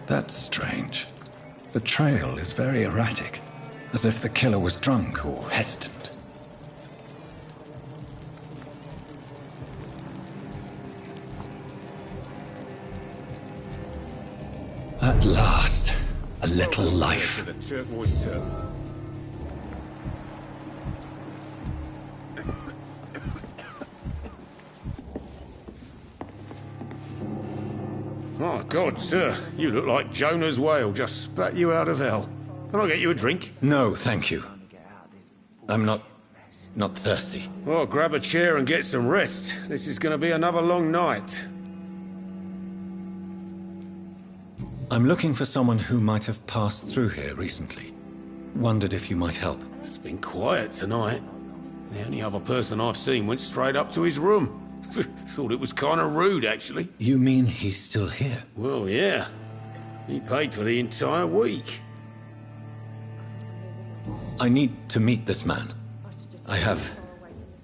That's strange. The trail is very erratic, as if the killer was drunk or hesitant. At last, a little life. My God, sir, you look like Jonah's whale just spat you out of hell. Can I get you a drink? No, thank you. I'm not thirsty. Well, grab a chair and get some rest. This is going to be another long night. I'm looking for someone who might have passed through here recently. Wondered if you might help. It's been quiet tonight. The only other person I've seen went straight up to his room. Thought it was kind of rude, actually. You mean he's still here? Well, yeah. He paid for the entire week. I need to meet this man. I have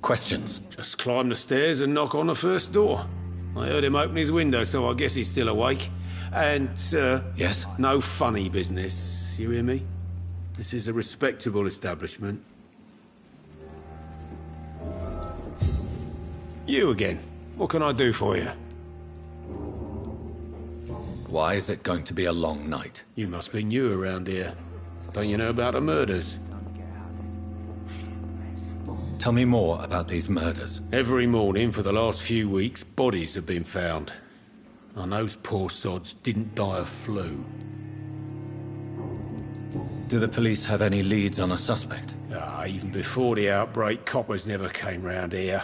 questions. Just climb the stairs and knock on the first door. I heard him open his window, so I guess he's still awake. And, Yes? no funny business, you hear me? This is a respectable establishment. You again. What can I do for you? Why is it going to be a long night? You must be new around here. Don't you know about the murders? Tell me more about these murders. Every morning for the last few weeks, bodies have been found. And those poor sods didn't die of flu. Do the police have any leads on a suspect? Even before the outbreak, coppers never came round here.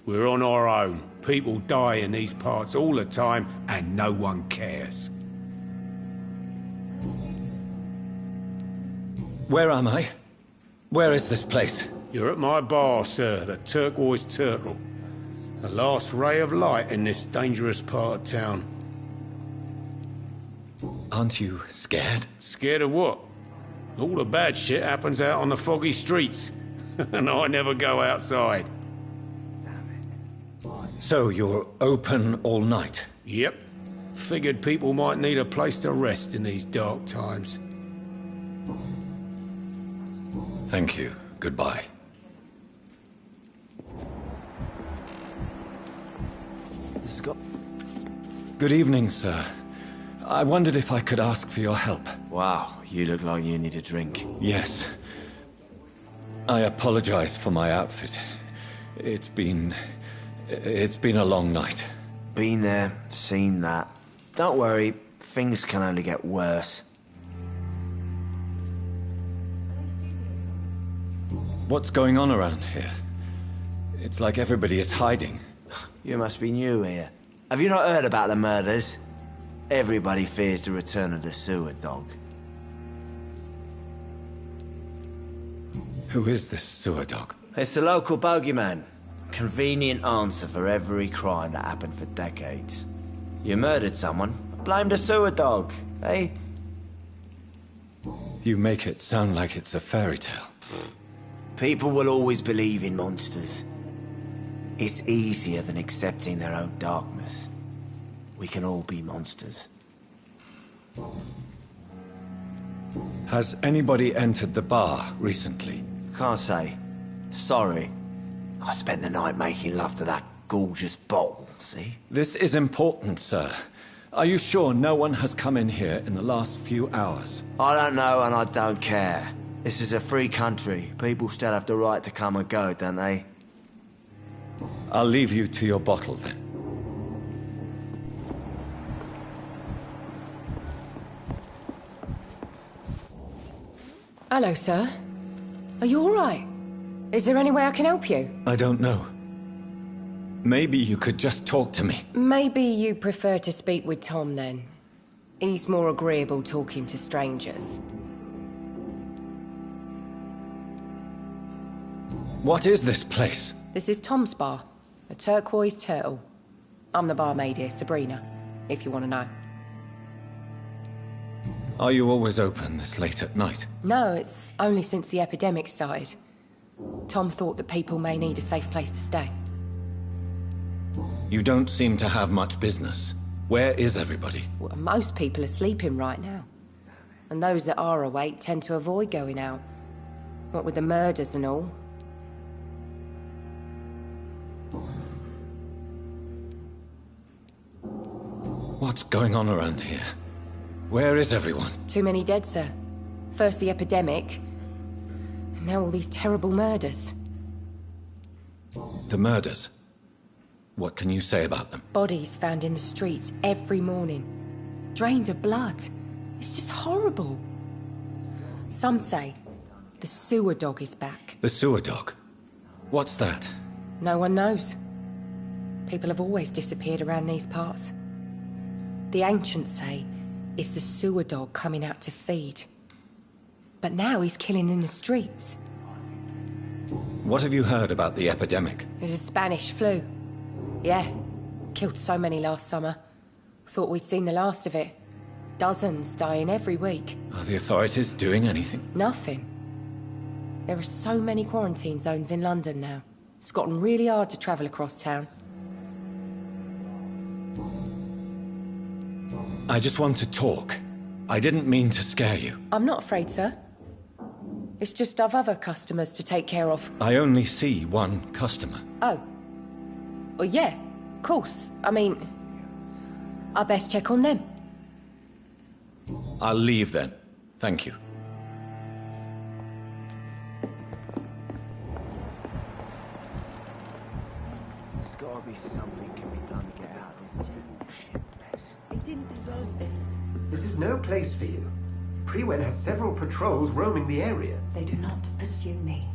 We're on our own. People die in these parts all the time, and no one cares. Where am I? Where is this place? You're at my bar, sir, the Turquoise Turtle. The last ray of light in this dangerous part of town. Aren't you scared? Scared of what? All the bad shit happens out on the foggy streets. And I never go outside. So you're open all night? Yep. Figured people might need a place to rest in these dark times. Thank you. Goodbye. Good evening, sir. I wondered if I could ask for your help. Wow, you look like you need a drink. Yes. I apologize for my outfit. It's been a long night. Been there, seen that. Don't worry, things can only get worse. What's going on around here? It's like everybody is hiding. You must be new here. Have you not heard about the murders? Everybody fears the return of the sewer dog. Who is this sewer dog? It's the local bogeyman. Convenient answer for every crime that happened for decades. You murdered someone, blame the sewer dog, eh? You make it sound like it's a fairy tale. People will always believe in monsters. It's easier than accepting their own darkness. We can all be monsters. Has anybody entered the bar recently? Can't say. Sorry. I spent the night making love to that gorgeous bottle, see? This is important, sir. Are you sure no one has come in here in the last few hours? I don't know and I don't care. This is a free country. People still have the right to come and go, don't they? I'll leave you to your bottle, then. Hello, sir. Are you all right? Is there any way I can help you? I don't know. Maybe you could just talk to me. Maybe you prefer to speak with Tom, then. He's more agreeable talking to strangers. What is this place? This is Tom's bar, the Turquoise Turtle. I'm the barmaid here, Sabrina, if you want to know. Are you always open this late at night? No, it's only since the epidemic started. Tom thought that people may need a safe place to stay. You don't seem to have much business. Where is everybody? Well, most people are sleeping right now. And those that are awake tend to avoid going out. What with the murders and all. What's going on around here? Where is everyone? Too many dead, sir. First the epidemic, and now all these terrible murders. The murders? What can you say about them? Bodies found in the streets every morning. Drained of blood. It's just horrible. Some say the sewer dog is back. The sewer dog? What's that? No one knows. People have always disappeared around these parts. The ancients say it's the sewer dog coming out to feed. But now he's killing in the streets. What have you heard about the epidemic? There's a Spanish flu. Yeah, killed so many last summer. Thought we'd seen the last of it. Dozens dying every week. Are the authorities doing anything? Nothing. There are so many quarantine zones in London now. It's gotten really hard to travel across town. I just want to talk. I didn't mean to scare you. I'm not afraid, sir. It's just I've other customers to take care of. I only see one customer. Oh. Well, yeah, of course. I mean, I best check on them. I'll leave then. Thank you. There's gotta be something can be done to get out of this bullshit mess. They didn't deserve this. This is no place for you. Prewen has several patrols roaming the area, They do not pursue me.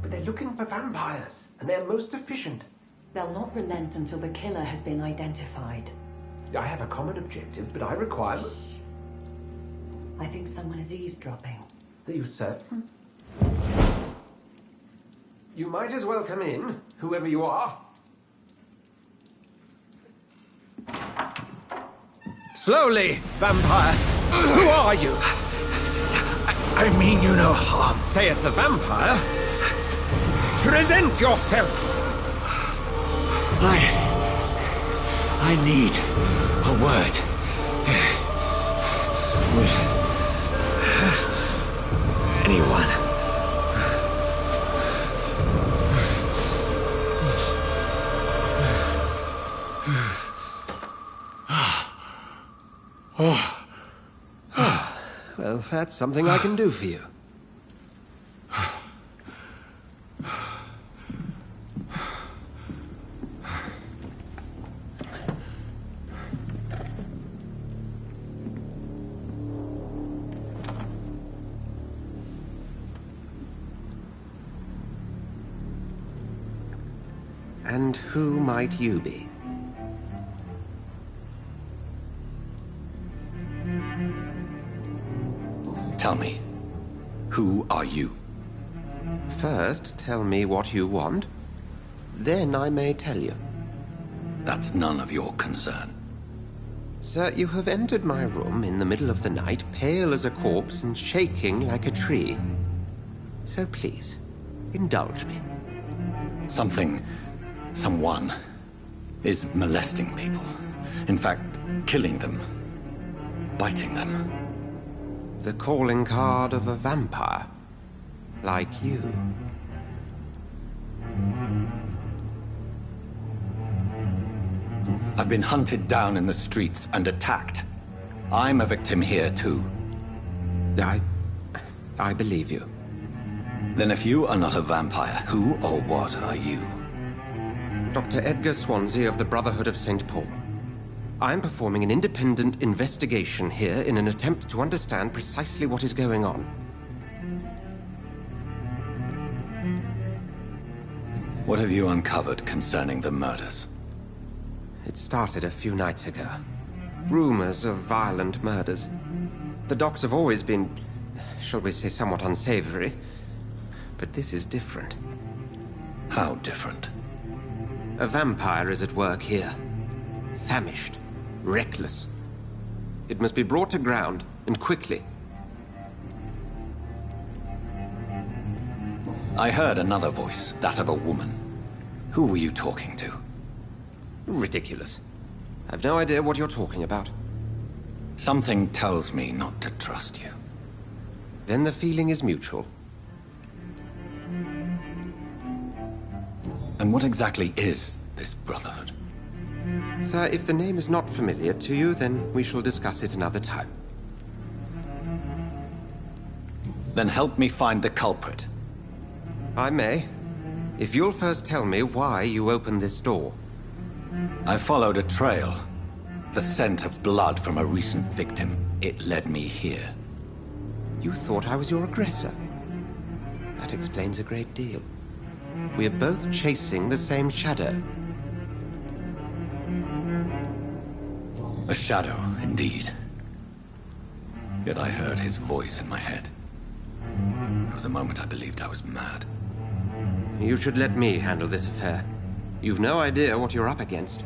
but they're looking for vampires, and they're most efficient. They'll not relent until the killer has been identified. I have a common objective, but I require... I think someone is eavesdropping. Are you certain? You might as well come in, whoever you are. Slowly, vampire! Who are you? I mean you no harm, saith the vampire. Present yourself! I need a word. With anyone. Well, that's something I can do for you. And who might you be? Tell me, who are you? First, tell me what you want. Then I may tell you. That's none of your concern. Sir, you have entered my room in the middle of the night, pale as a corpse and shaking like a tree. So please, indulge me. Someone is molesting people. In fact, killing them. Biting them. The calling card of a vampire. Like you. I've been hunted down in the streets and attacked. I'm a victim here too. I believe you. Then if you are not a vampire, who or what are you? Dr. Edgar Swansea of the Brotherhood of St. Paul. I'm performing an independent investigation here in an attempt to understand precisely what is going on. What have you uncovered concerning the murders? It started a few nights ago. Rumors of violent murders. The docks have always been, shall we say, somewhat unsavory. But this is different. How different? A vampire is at work here. Famished. Reckless. It must be brought to ground, and quickly. I heard another voice, that of a woman. Who were you talking to? Ridiculous. I've no idea what you're talking about. Something tells me not to trust you. Then the feeling is mutual. And what exactly is this Brotherhood? Sir, if the name is not familiar to you, then we shall discuss it another time. Then help me find the culprit. I may. If you'll first tell me why you opened this door. I followed a trail. The scent of blood from a recent victim. It led me here. You thought I was your aggressor. That explains a great deal. We are both chasing the same shadow. A shadow, indeed. Yet I heard his voice in my head. There was a moment I believed I was mad. You should let me handle this affair. You've no idea what you're up against.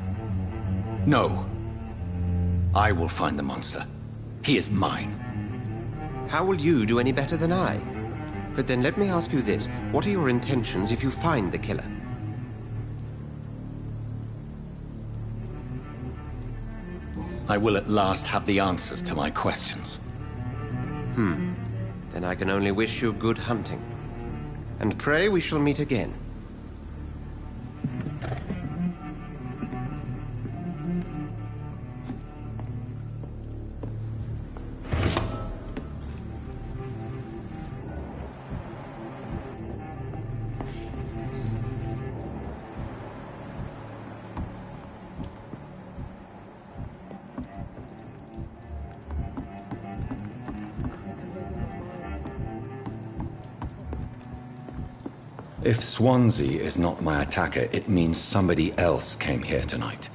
No. I will find the monster. He is mine. How will you do any better than I? But then let me ask you this. What are your intentions if you find the killer? I will at last have the answers to my questions. Then I can only wish you good hunting. And pray we shall meet again. If Swansea is not my attacker, it means somebody else came here tonight.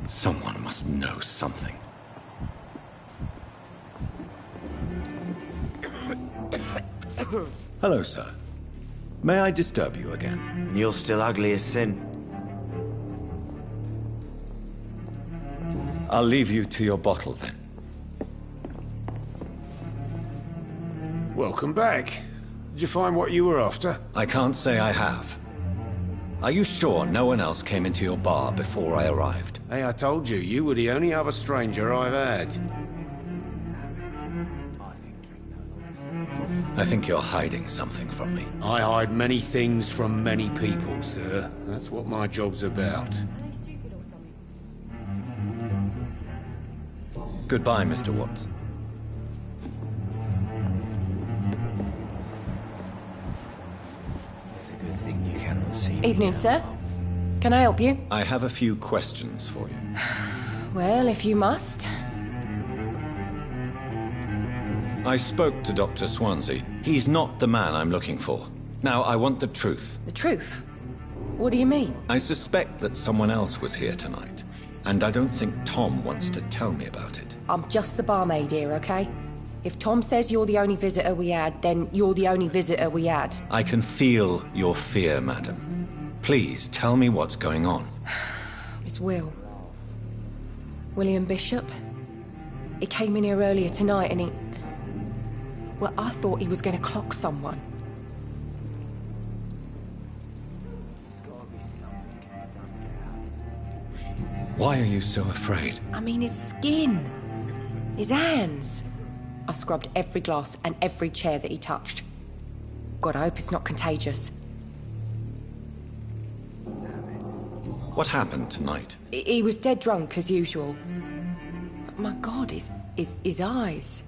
Someone must know something. Hello, sir. May I disturb you again? You're still ugly as sin. I'll leave you to your bottle, then. Welcome back. Did you find what you were after? I can't say I have. Are you sure no one else came into your bar before I arrived? Hey, I told you, you were the only other stranger I've had. I think you're hiding something from me. I hide many things from many people, sir. That's what my job's about. Goodbye, Mr. Watts. It's a good thing you cannot see me Evening, now. sir. Can I help you? I have a few questions for you. Well, if you must. I spoke to Dr. Swansea. He's not the man I'm looking for. Now, I want the truth. The truth? What do you mean? I suspect that someone else was here tonight, and I don't think Tom wants to tell me about it. I'm just the barmaid here, okay? If Tom says you're the only visitor we had, then you're the only visitor we had. I can feel your fear, madam. Please, tell me what's going on. It's Will. William Bishop. He came in here earlier tonight and he... Well, I thought he was going to clock someone. Why are you so afraid? I mean, his skin. His hands. I scrubbed every glass and every chair that he touched. God, I hope it's not contagious. What happened tonight? He was dead drunk, as usual. But my God, his eyes.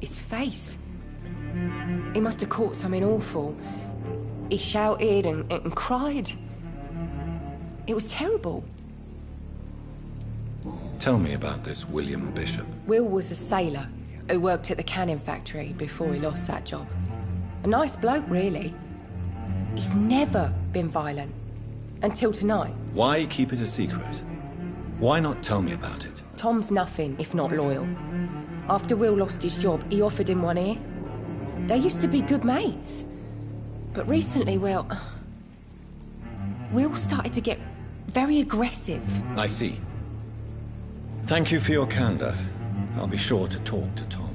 His face. He must have caught something awful. He shouted and cried. It was terrible. Tell me about this William Bishop. Will was a sailor who worked at the canning factory before he lost that job. A nice bloke, really. He's never been violent. Until tonight. Why keep it a secret? Why not tell me about it? Tom's nothing if not loyal. After Will lost his job, he offered him one ear. They used to be good mates. But recently, well... Will started to get very aggressive. I see. Thank you for your candor. I'll be sure to talk to Tom.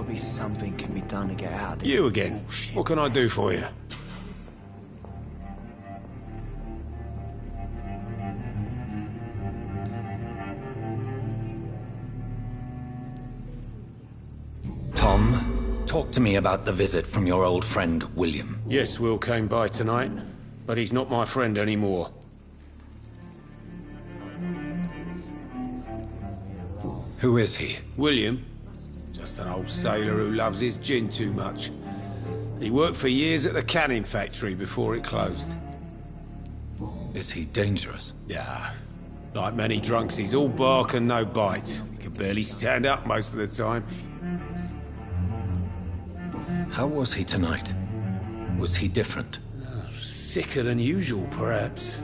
Maybe something can be done to get out of this. You again. bullshit. What can I do for you? Tom, talk to me about the visit from your old friend, William. Yes, Will came by tonight, but he's not my friend anymore. Who is he? William? Just an old sailor who loves his gin too much. He worked for years at the canning factory before it closed. Is he dangerous? Yeah, like many drunks, he's all bark and no bite. He can barely stand up most of the time. How was he tonight? Was he different? Sicker than usual, perhaps.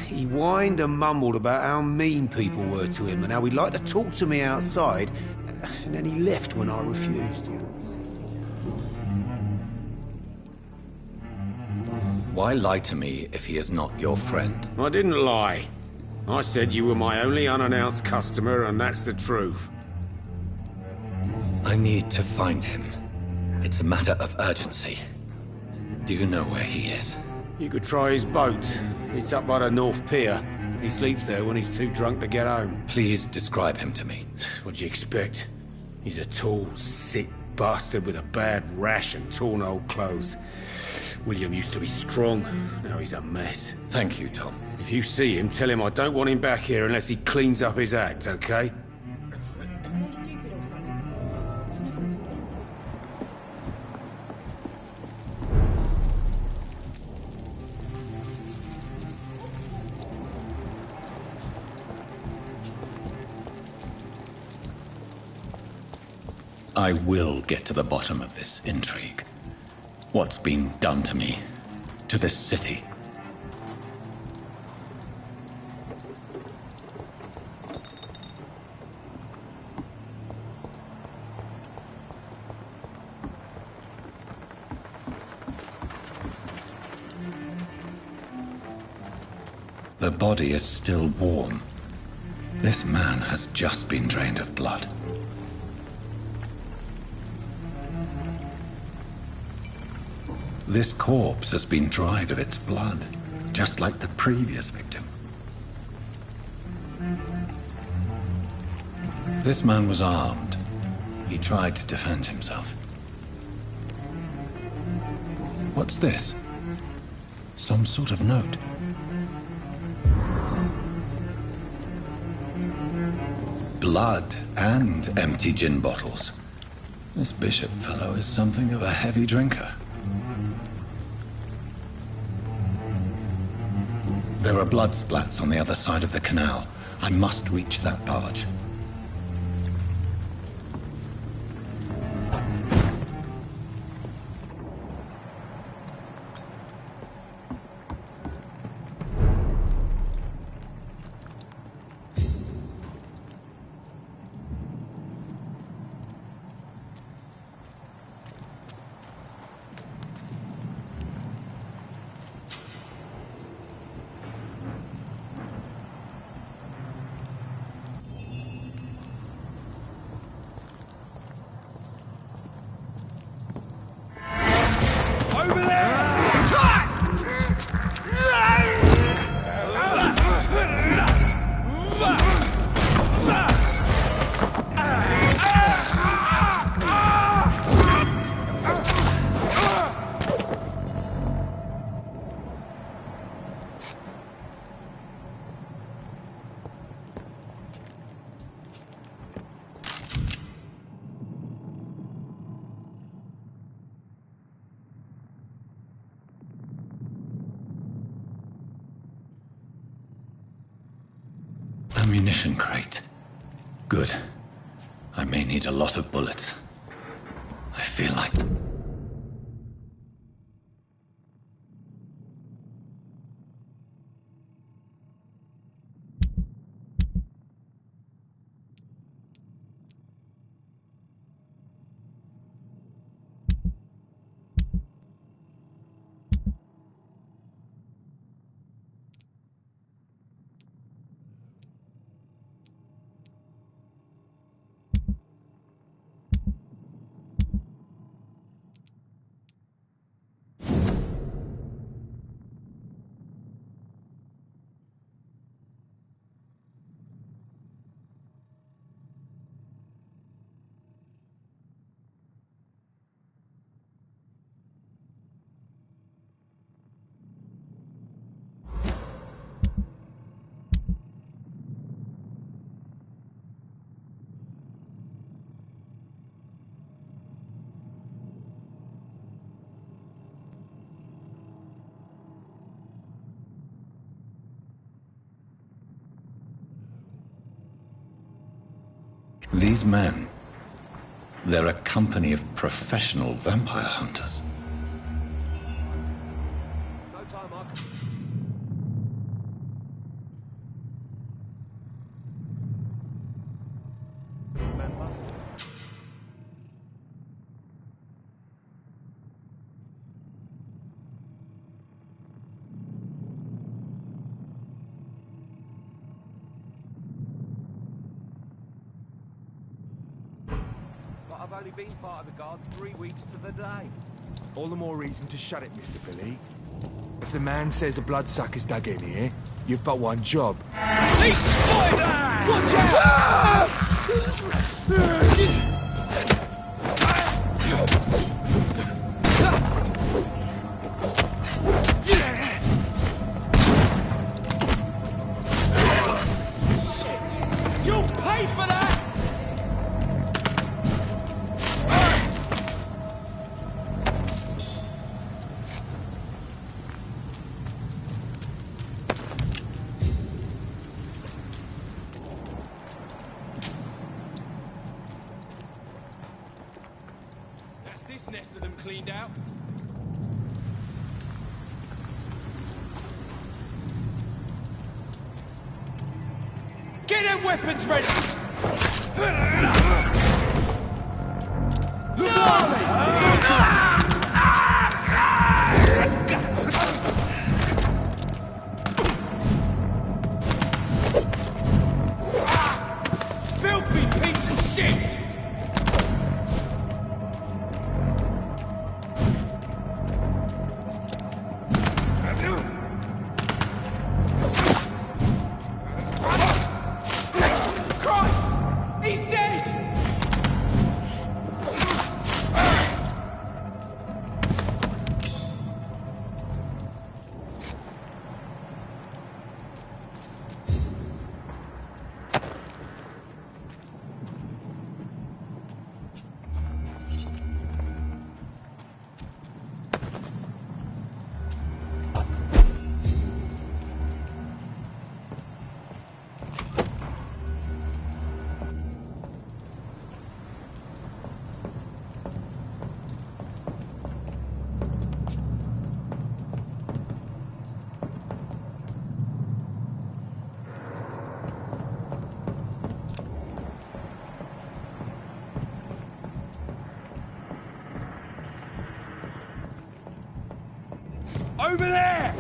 He whined and mumbled about how mean people were to him and how he'd like to talk to me outside, and then he left when I refused. Why lie to me if he is not your friend? I didn't lie. I said you were my only unannounced customer, and that's the truth. I need to find him. It's a matter of urgency. Do you know where he is? You could try his boat. It's up by the North Pier. He sleeps there when he's too drunk to get home. Please describe him to me. What'd you expect? He's a tall, sick bastard with a bad rash and torn old clothes. William used to be strong. Now he's a mess. Thank you, Tom. If you see him, tell him I don't want him back here unless he cleans up his act, okay? I will get to the bottom of this intrigue. What's been done to me, to this city. The body is still warm. This man has just been drained of blood. This corpse has been dried of its blood, just like the previous victim. This man was armed. He tried to defend himself. What's this? Some sort of note. Blood and empty gin bottles. This bishop fellow is something of a heavy drinker. There are blood splats on the other side of the canal. I must reach that barge. Ammunition crate. Good. I may need a lot of bullets. I feel like... These men, they're a company of professional vampire hunters. I've only been part of the guard 3 weeks to the day. All the more reason to shut it, Mr. Billy. If the man says a bloodsucker's dug in here, you've but one job. Eat spider! Watch out! Shit! You'll pay for that! This nest of them cleaned out. Get them weapons ready! Filthy piece of shit! Over there!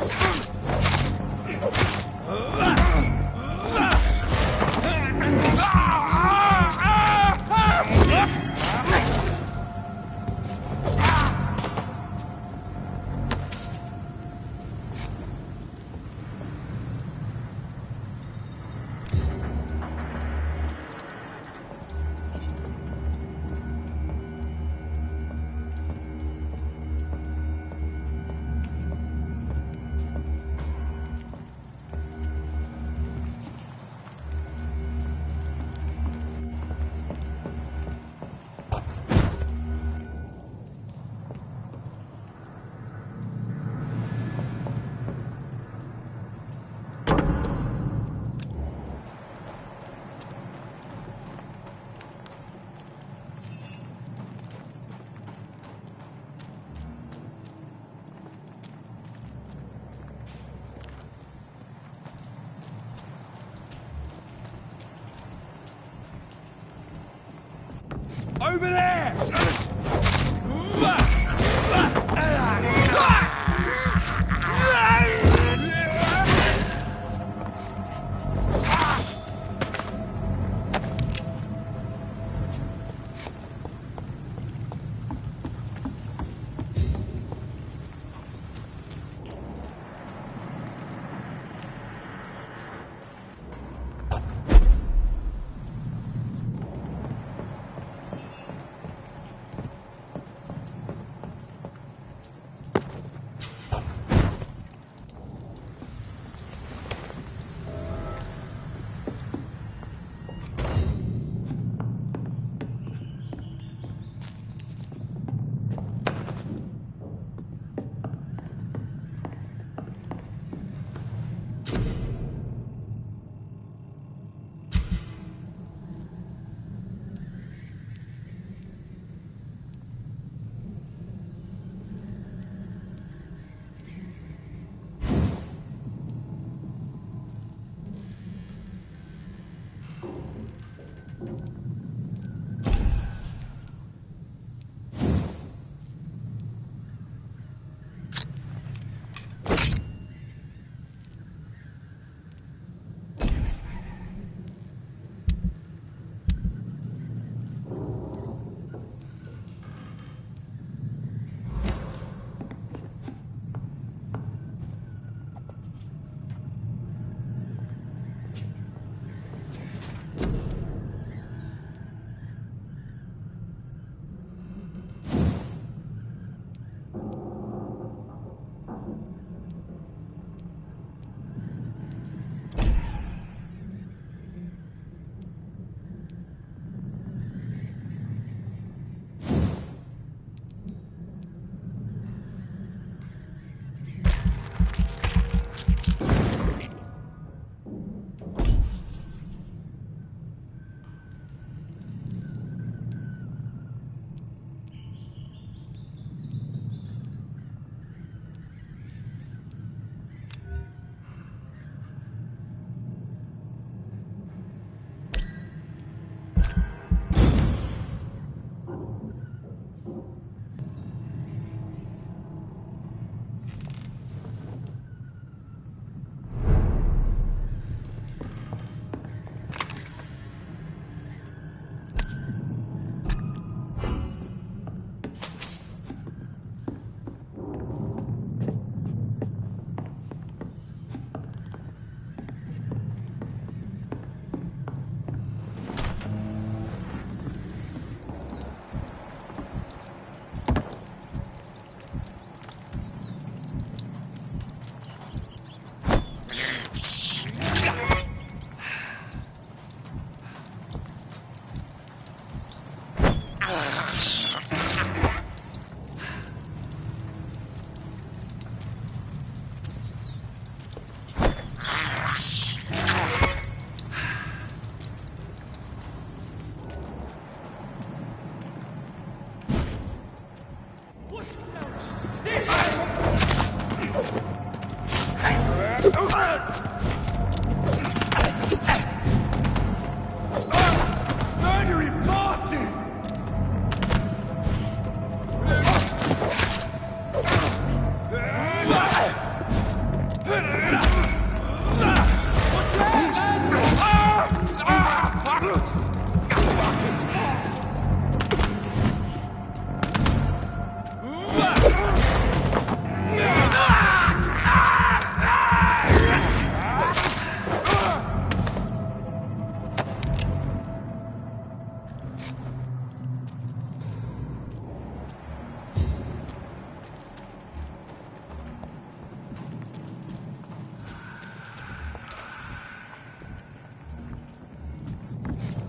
Over there!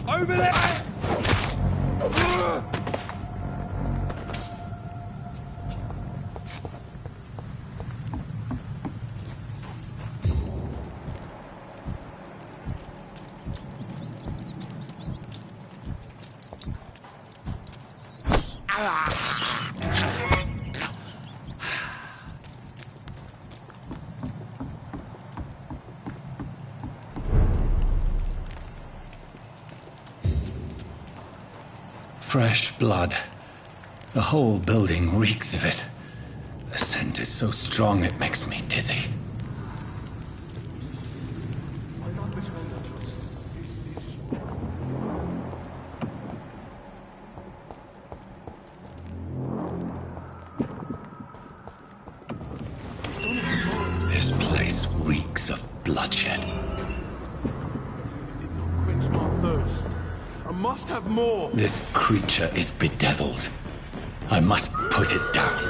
Over there! Fresh blood. The whole building reeks of it. The scent is so strong it makes me dizzy. This place reeks of bloodshed. Did not quench my thirst. I must have more. This creature is bedeviled. I must put it down.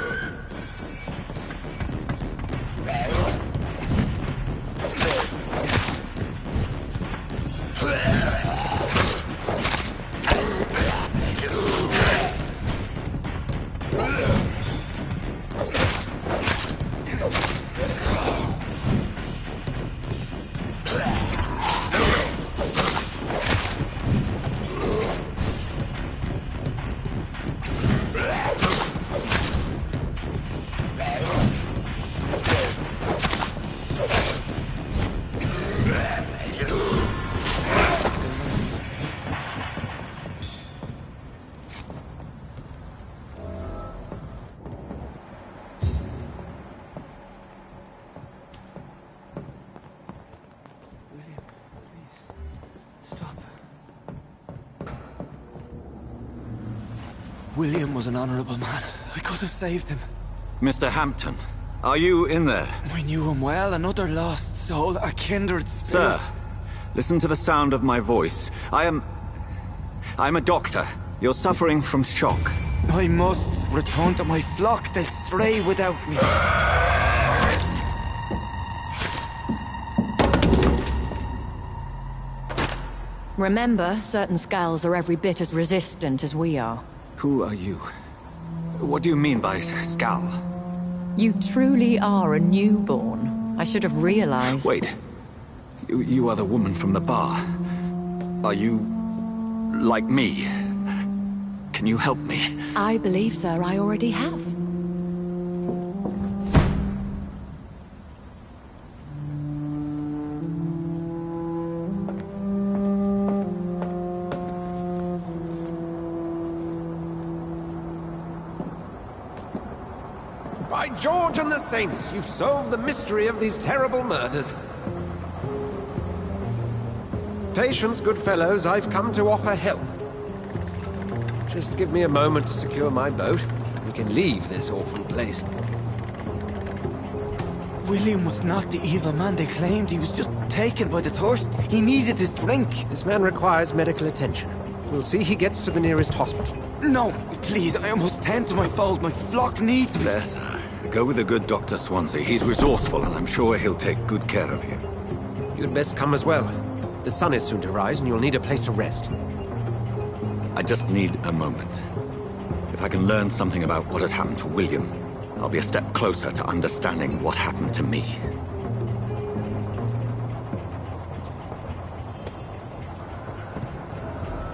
William was an honorable man. I could have saved him. Mr. Hampton, are you in there? We knew him well, another lost soul, a kindred spirit. Sir, listen to the sound of my voice. I'm a doctor. You're suffering from shock. I must return to my flock. They'll stray without me. Remember, certain skulls are every bit as resistant as we are. Who are you? What do you mean by Skal? You truly are a newborn. I should have realized. Wait. You are the woman from the bar. Are you... like me? Can you help me? I believe, sir, I already have. By George and the Saints, you've solved the mystery of these terrible murders. Patience, good fellows, I've come to offer help. Just give me a moment to secure my boat. We can leave this awful place. William was not the evil man they claimed. He was just taken by the thirst. He needed his drink. This man requires medical attention. We'll see he gets to the nearest hospital. No, please, I must tend to my fold. My flock needs me. There, sir. Go with the good Dr. Swansea. He's resourceful, and I'm sure he'll take good care of you. You'd best come as well. The sun is soon to rise, and you'll need a place to rest. I just need a moment. If I can learn something about what has happened to William, I'll be a step closer to understanding what happened to me.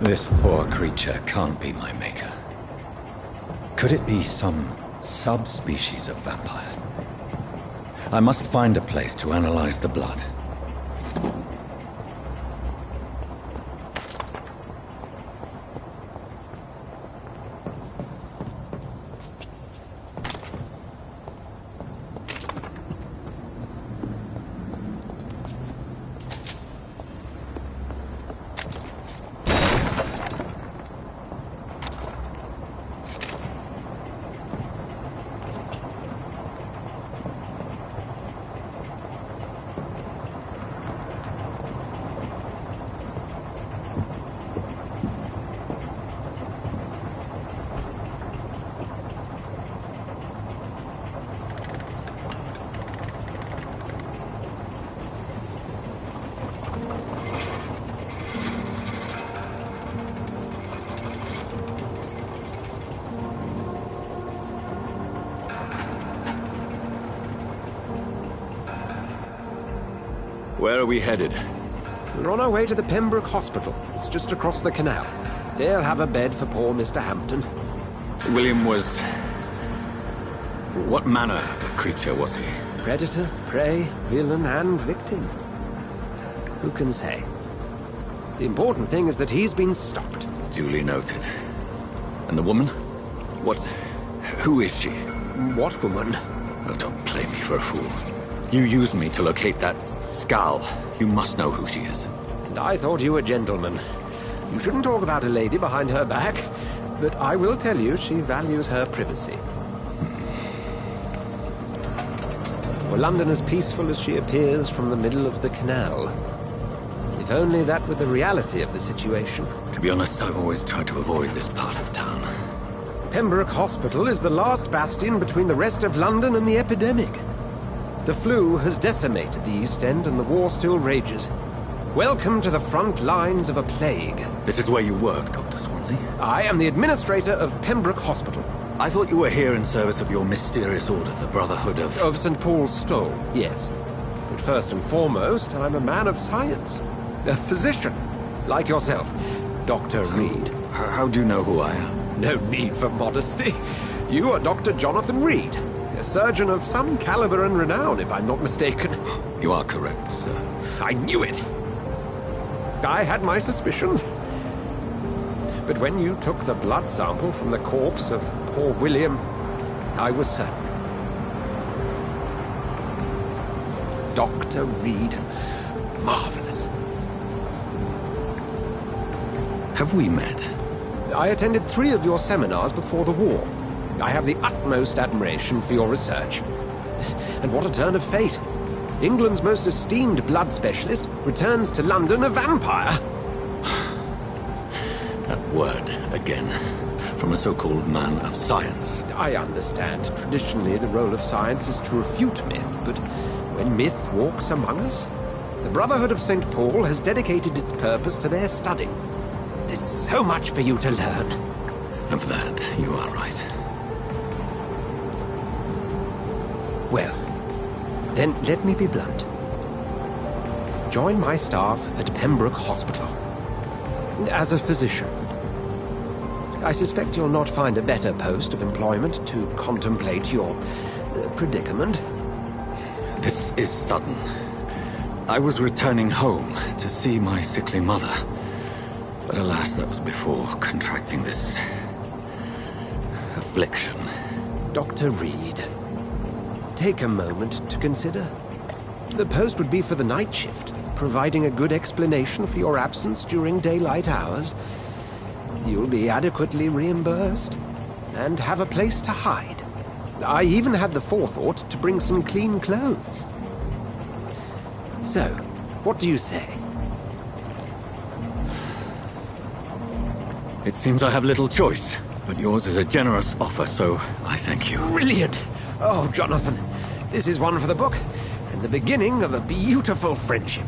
This poor creature can't be my maker. Could it be some subspecies of vampire? I must find a place to analyze the blood. Where are we headed? We're on our way to the Pembroke Hospital. It's just across the canal. They'll have a bed for poor Mr. Hampton. William was... What manner of creature was he? Predator, prey, villain, and victim. Who can say? The important thing is that he's been stopped. Duly noted. And the woman? What... Who is she? What woman? Oh, don't play me for a fool. You used me to locate that skull. You must know who she is. And I thought you a gentleman. You shouldn't talk about a lady behind her back, but I will tell you she values her privacy. For London as peaceful as she appears from the middle of the canal. If only that were the reality of the situation. To be honest, I've always tried to avoid this part of town. Pembroke Hospital is the last bastion between the rest of London and the epidemic. The flu has decimated the East End and the war still rages. Welcome to the front lines of a plague. This is where you work, Dr. Swansea? I am the administrator of Pembroke Hospital. I thought you were here in service of your mysterious order, the Brotherhood of... Of St. Paul's Stole, yes. But first and foremost, I'm a man of science. A physician, like yourself, Dr. Reed. How do you know who I am? No need for modesty. You are Dr. Jonathan Reed, a surgeon of some caliber and renown, if I'm not mistaken. You are correct, sir. I knew it! I had my suspicions. But when you took the blood sample from the corpse of poor William, I was certain. Dr. Reed. Marvelous. Have we met? I attended 3 of your seminars before the war. I have the utmost admiration for your research. And what a turn of fate. England's most esteemed blood specialist returns to London a vampire. That word, again. From a so-called man of science. I understand. Traditionally, the role of science is to refute myth, but when myth walks among us, the Brotherhood of St. Paul has dedicated its purpose to their study. There's so much for you to learn. And for that, you are right. Well, then let me be blunt. Join my staff at Pembroke Hospital. As a physician. I suspect you'll not find a better post of employment to contemplate your predicament. This is sudden. I was returning home to see my sickly mother. But alas, that was before contracting this... affliction. Dr. Reed, take a moment to consider. The post would be for the night shift, providing a good explanation for your absence during daylight hours. You'll be adequately reimbursed, and have a place to hide. I even had the forethought to bring some clean clothes. So, what do you say? It seems I have little choice, but yours is a generous offer, so I thank you. Brilliant! Oh, Jonathan, this is one for the book, and the beginning of a beautiful friendship.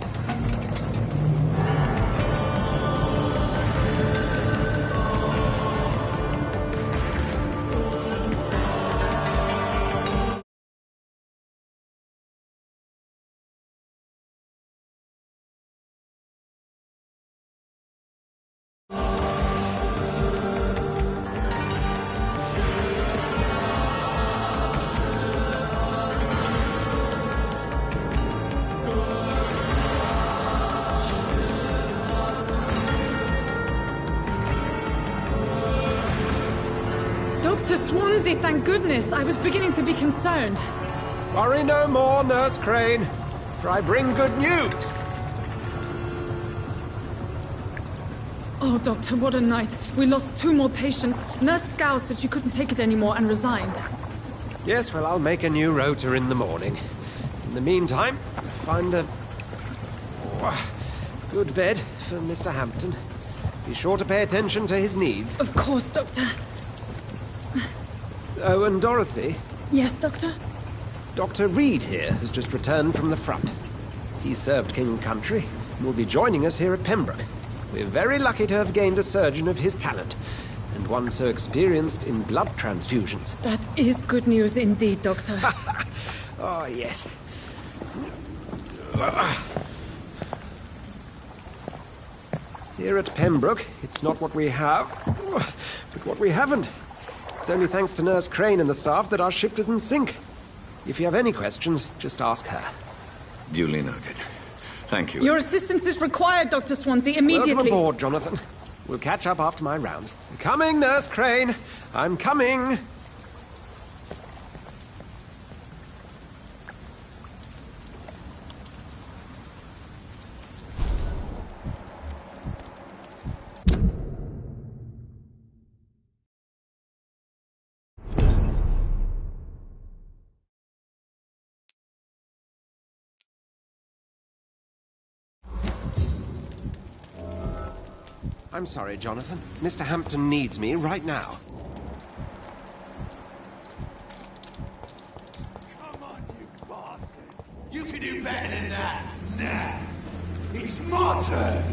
Dr. Swansea, thank goodness. I was beginning to be concerned. Worry no more, Nurse Crane, for I bring good news. Oh, Doctor, what a night. We lost 2 more patients. Nurse Scow said she couldn't take it anymore and resigned. Yes, well, I'll make a new rota in the morning. In the meantime, find a good bed for Mr. Hampton. Be sure to pay attention to his needs. Of course, Doctor. Oh, and Dorothy? Yes, Doctor? Dr. Reed here has just returned from the front. He served King and Country and will be joining us here at Pembroke. We're very lucky to have gained a surgeon of his talent, and one so experienced in blood transfusions. That is good news indeed, Doctor. Oh, yes. Here at Pembroke, it's not what we have, but what we haven't. It's only thanks to Nurse Crane and the staff that our ship doesn't sink. If you have any questions, just ask her. Duly noted. Thank you. Your assistance is required, Dr. Swansea, immediately. Welcome aboard, Jonathan. We'll catch up after my rounds. Coming, Nurse Crane. I'm coming. I'm sorry, Jonathan. Mr. Hampton needs me right now. Come on, you bastard! You can do better than that! Nah! It's my turn!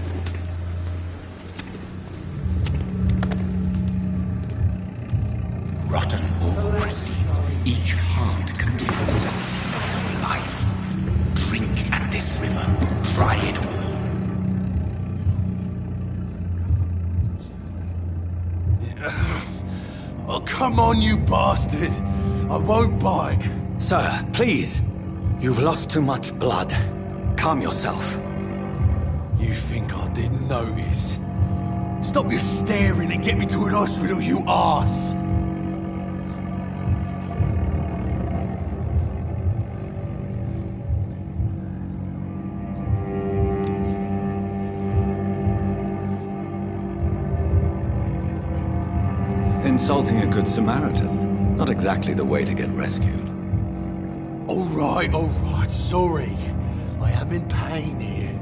Rotten bureaucracy. Each heart contains the seed of life. Drink at this river. Try it all. Oh, come on, you bastard! I won't bite. Sir, please. You've lost too much blood. Calm yourself. You think I didn't notice? Stop your staring and get me to an hospital, you arse! Insulting a good Samaritan. Not exactly the way to get rescued. All right, sorry. I am in pain here.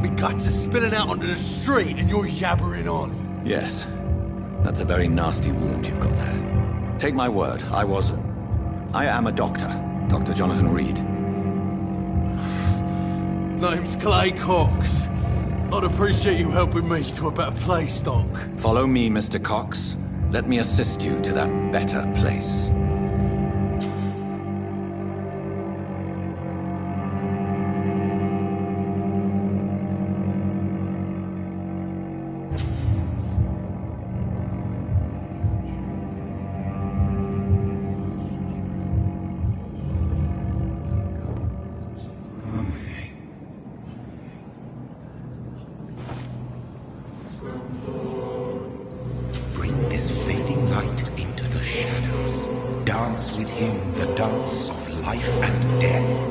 My guts are spilling out onto the street and you're yabbering on. Yes. That's a very nasty wound you've got there. Take my word, I am a doctor. Dr. Jonathan Reed. Name's Clay Cox. I'd appreciate you helping me to a better place, Doc. Follow me, Mr. Cox. Let me assist you to that better place. Bring this fading light into the shadows. Dance with him the dance of life and death.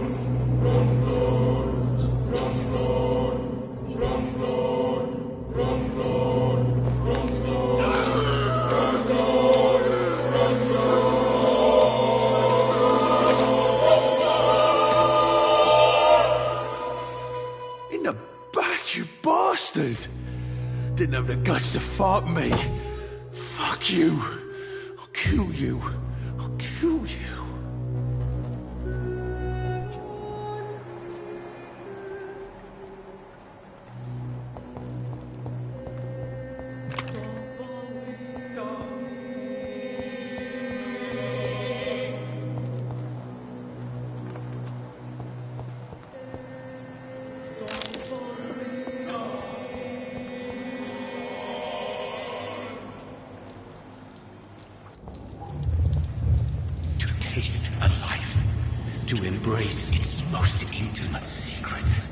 In the back, you bastard! Didn't have the guts to fuck me. Fuck you. I'll kill you. I'll kill you. Taste a life, to embrace its most intimate secrets.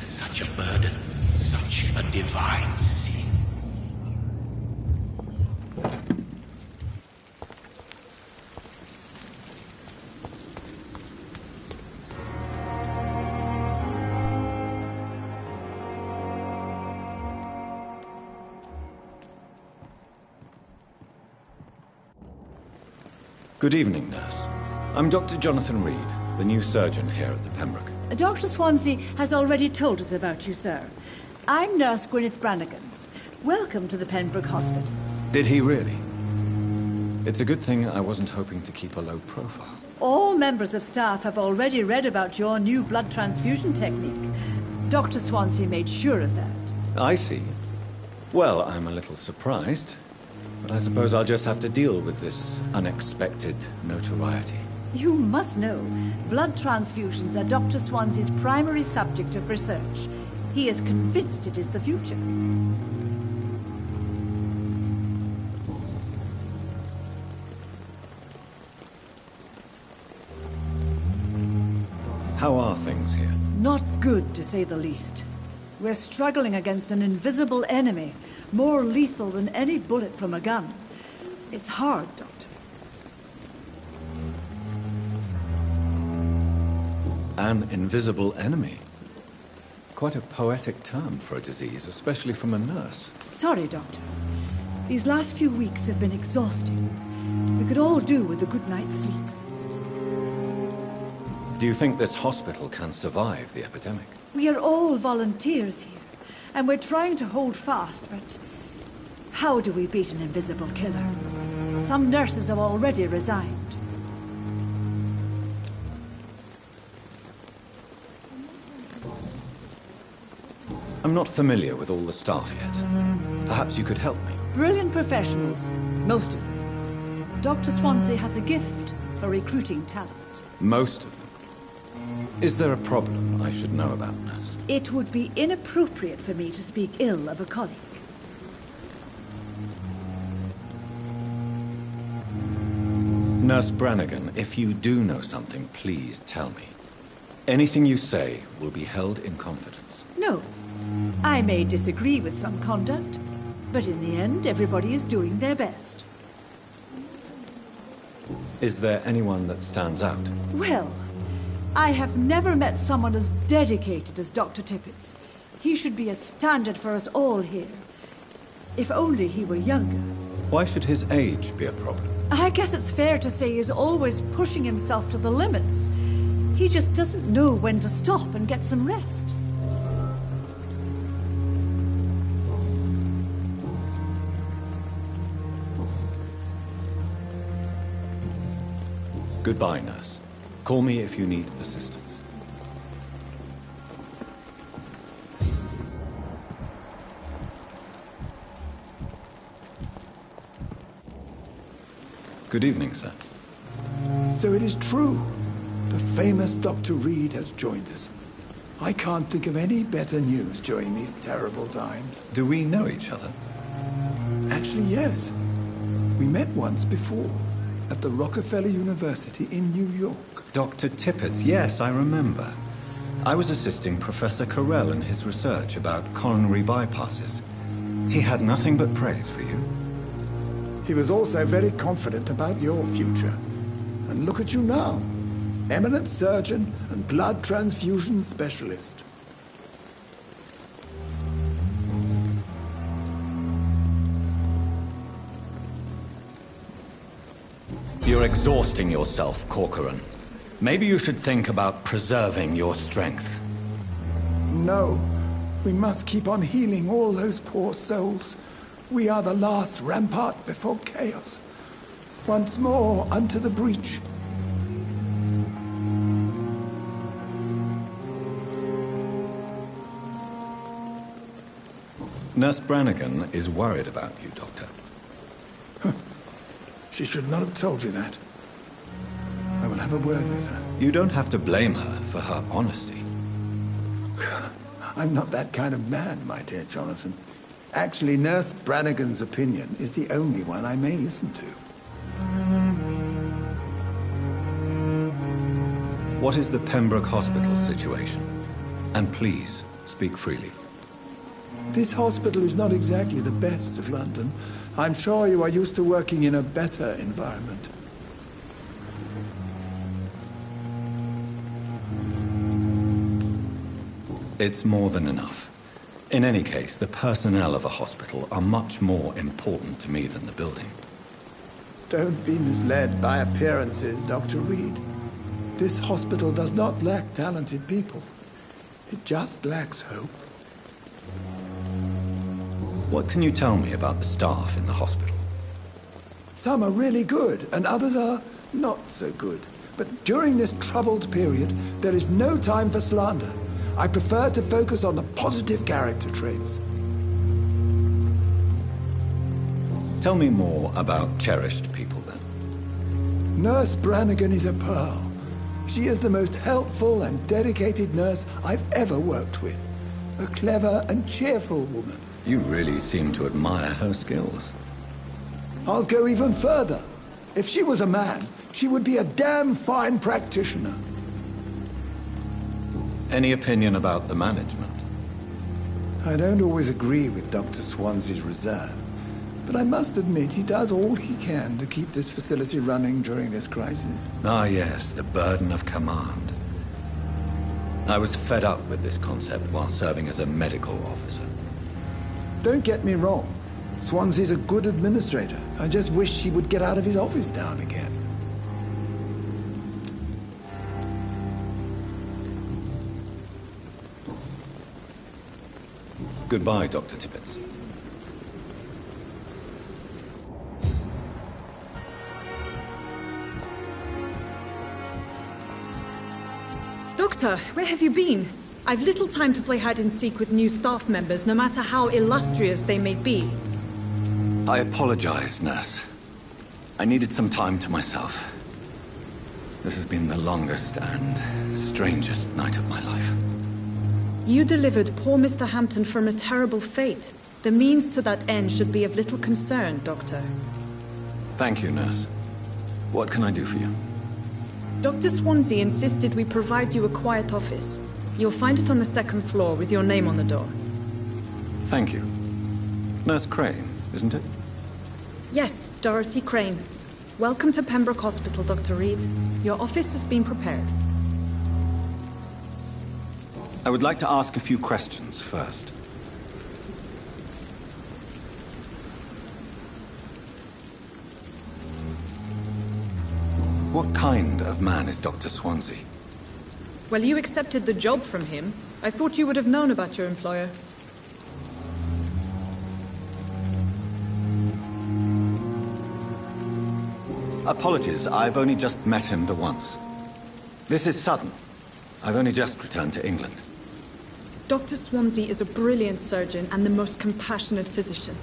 Such a burden, such a divine sin. Good evening, nurse. I'm Dr. Jonathan Reed, the new surgeon here at the Pembroke. Dr. Swansea has already told us about you, sir. I'm Nurse Gwyneth Brannigan. Welcome to the Pembroke Hospital. Did he really? It's a good thing I wasn't hoping to keep a low profile. All members of staff have already read about your new blood transfusion technique. Dr. Swansea made sure of that. I see. Well, I'm a little surprised, but I suppose I'll just have to deal with this unexpected notoriety. You must know, blood transfusions are Dr. Swansea's primary subject of research. He is convinced it is the future. How are things here? Not good, to say the least. We're struggling against an invisible enemy, more lethal than any bullet from a gun. It's hard, Doctor. An invisible enemy? Quite a poetic term for a disease, especially from a nurse. Sorry, Doctor. These last few weeks have been exhausting. We could all do with a good night's sleep. Do you think this hospital can survive the epidemic? We are all volunteers here, and we're trying to hold fast, but how do we beat an invisible killer? Some nurses have already resigned. I'm not familiar with all the staff yet. Perhaps you could help me. Brilliant professionals, most of them. Dr. Swansea has a gift for recruiting talent. Most of them? Is there a problem I should know about, nurse? It would be inappropriate for me to speak ill of a colleague. Nurse Brannigan, if you do know something, please tell me. Anything you say will be held in confidence. No. I may disagree with some conduct, but in the end, everybody is doing their best. Is there anyone that stands out? Well, I have never met someone as dedicated as Dr. Tippett's. He should be a standard for us all here. If only he were younger. Why should his age be a problem? I guess it's fair to say he's always pushing himself to the limits. He just doesn't know when to stop and get some rest. Goodbye, nurse. Call me if you need assistance. Good evening, sir. So it is true. The famous Dr. Reed has joined us. I can't think of any better news during these terrible times. Do we know each other? Actually, yes. We met once before, at the Rockefeller University in New York. Dr. Tippett's, yes, I remember. I was assisting Professor Carell in his research about coronary bypasses. He had nothing but praise for you. He was also very confident about your future. And look at you now. Eminent surgeon and blood transfusion specialist. You're exhausting yourself, Corcoran. Maybe you should think about preserving your strength. No. We must keep on healing all those poor souls. We are the last rampart before chaos. Once more unto the breach. Nurse Brannigan is worried about you, Doctor. She should not have told you that. I will have a word with her. You don't have to blame her for her honesty. I'm not that kind of man, my dear Jonathan. Actually, Nurse Brannigan's opinion is the only one I may listen to. What is the Pembroke Hospital situation? And please, speak freely. This hospital is not exactly the best of London. I'm sure you are used to working in a better environment. It's more than enough. In any case, the personnel of a hospital are much more important to me than the building. Don't be misled by appearances, Dr. Reed. This hospital does not lack talented people. It just lacks hope. What can you tell me about the staff in the hospital? Some are really good, and others are not so good. But during this troubled period, there is no time for slander. I prefer to focus on the positive character traits. Tell me more about cherished people, then. Nurse Brannigan is a pearl. She is the most helpful and dedicated nurse I've ever worked with. A clever and cheerful woman. You really seem to admire her skills. I'll go even further. If she was a man, she would be a damn fine practitioner. Any opinion about the management? I don't always agree with Dr. Swansea's reserve, but I must admit he does all he can to keep this facility running during this crisis. Ah yes, the burden of command. I was fed up with this concept while serving as a medical officer. Don't get me wrong. Swansea's a good administrator. I just wish he would get out of his office now and again. Goodbye, Dr. Tippett. Doctor, where have you been? I've little time to play hide and seek with new staff members, no matter how illustrious they may be. I apologize, nurse. I needed some time to myself. This has been the longest and strangest night of my life. You delivered poor Mr. Hampton from a terrible fate. The means to that end should be of little concern, Doctor. Thank you, nurse. What can I do for you? Dr. Swansea insisted we provide you a quiet office. You'll find it on the second floor with your name on the door. Thank you. Nurse Crane, isn't it? Yes, Dorothy Crane. Welcome to Pembroke Hospital, Dr. Reed. Your office has been prepared. I would like to ask a few questions first. What kind of man is Dr. Swansea? Well, you accepted the job from him. I thought you would have known about your employer. Apologies, I've only just met him the once. This is sudden. I've only just returned to England. Dr. Swansea is a brilliant surgeon and the most compassionate physician.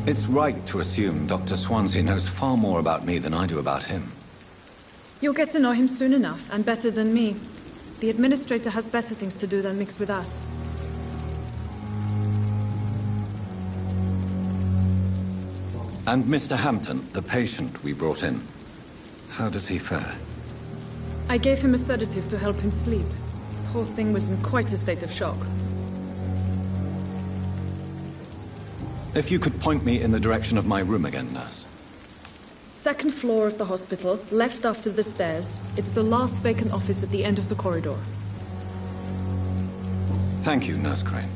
It's right to assume Dr. Swansea knows far more about me than I do about him. You'll get to know him soon enough, and better than me. The administrator has better things to do than mix with us. And Mr. Hampton, the patient we brought in, how does he fare? I gave him a sedative to help him sleep. Poor thing was in quite a state of shock. If you could point me in the direction of my room again, nurse. Second floor of the hospital, left after the stairs. It's the last vacant office at the end of the corridor. Thank you, Nurse Crane.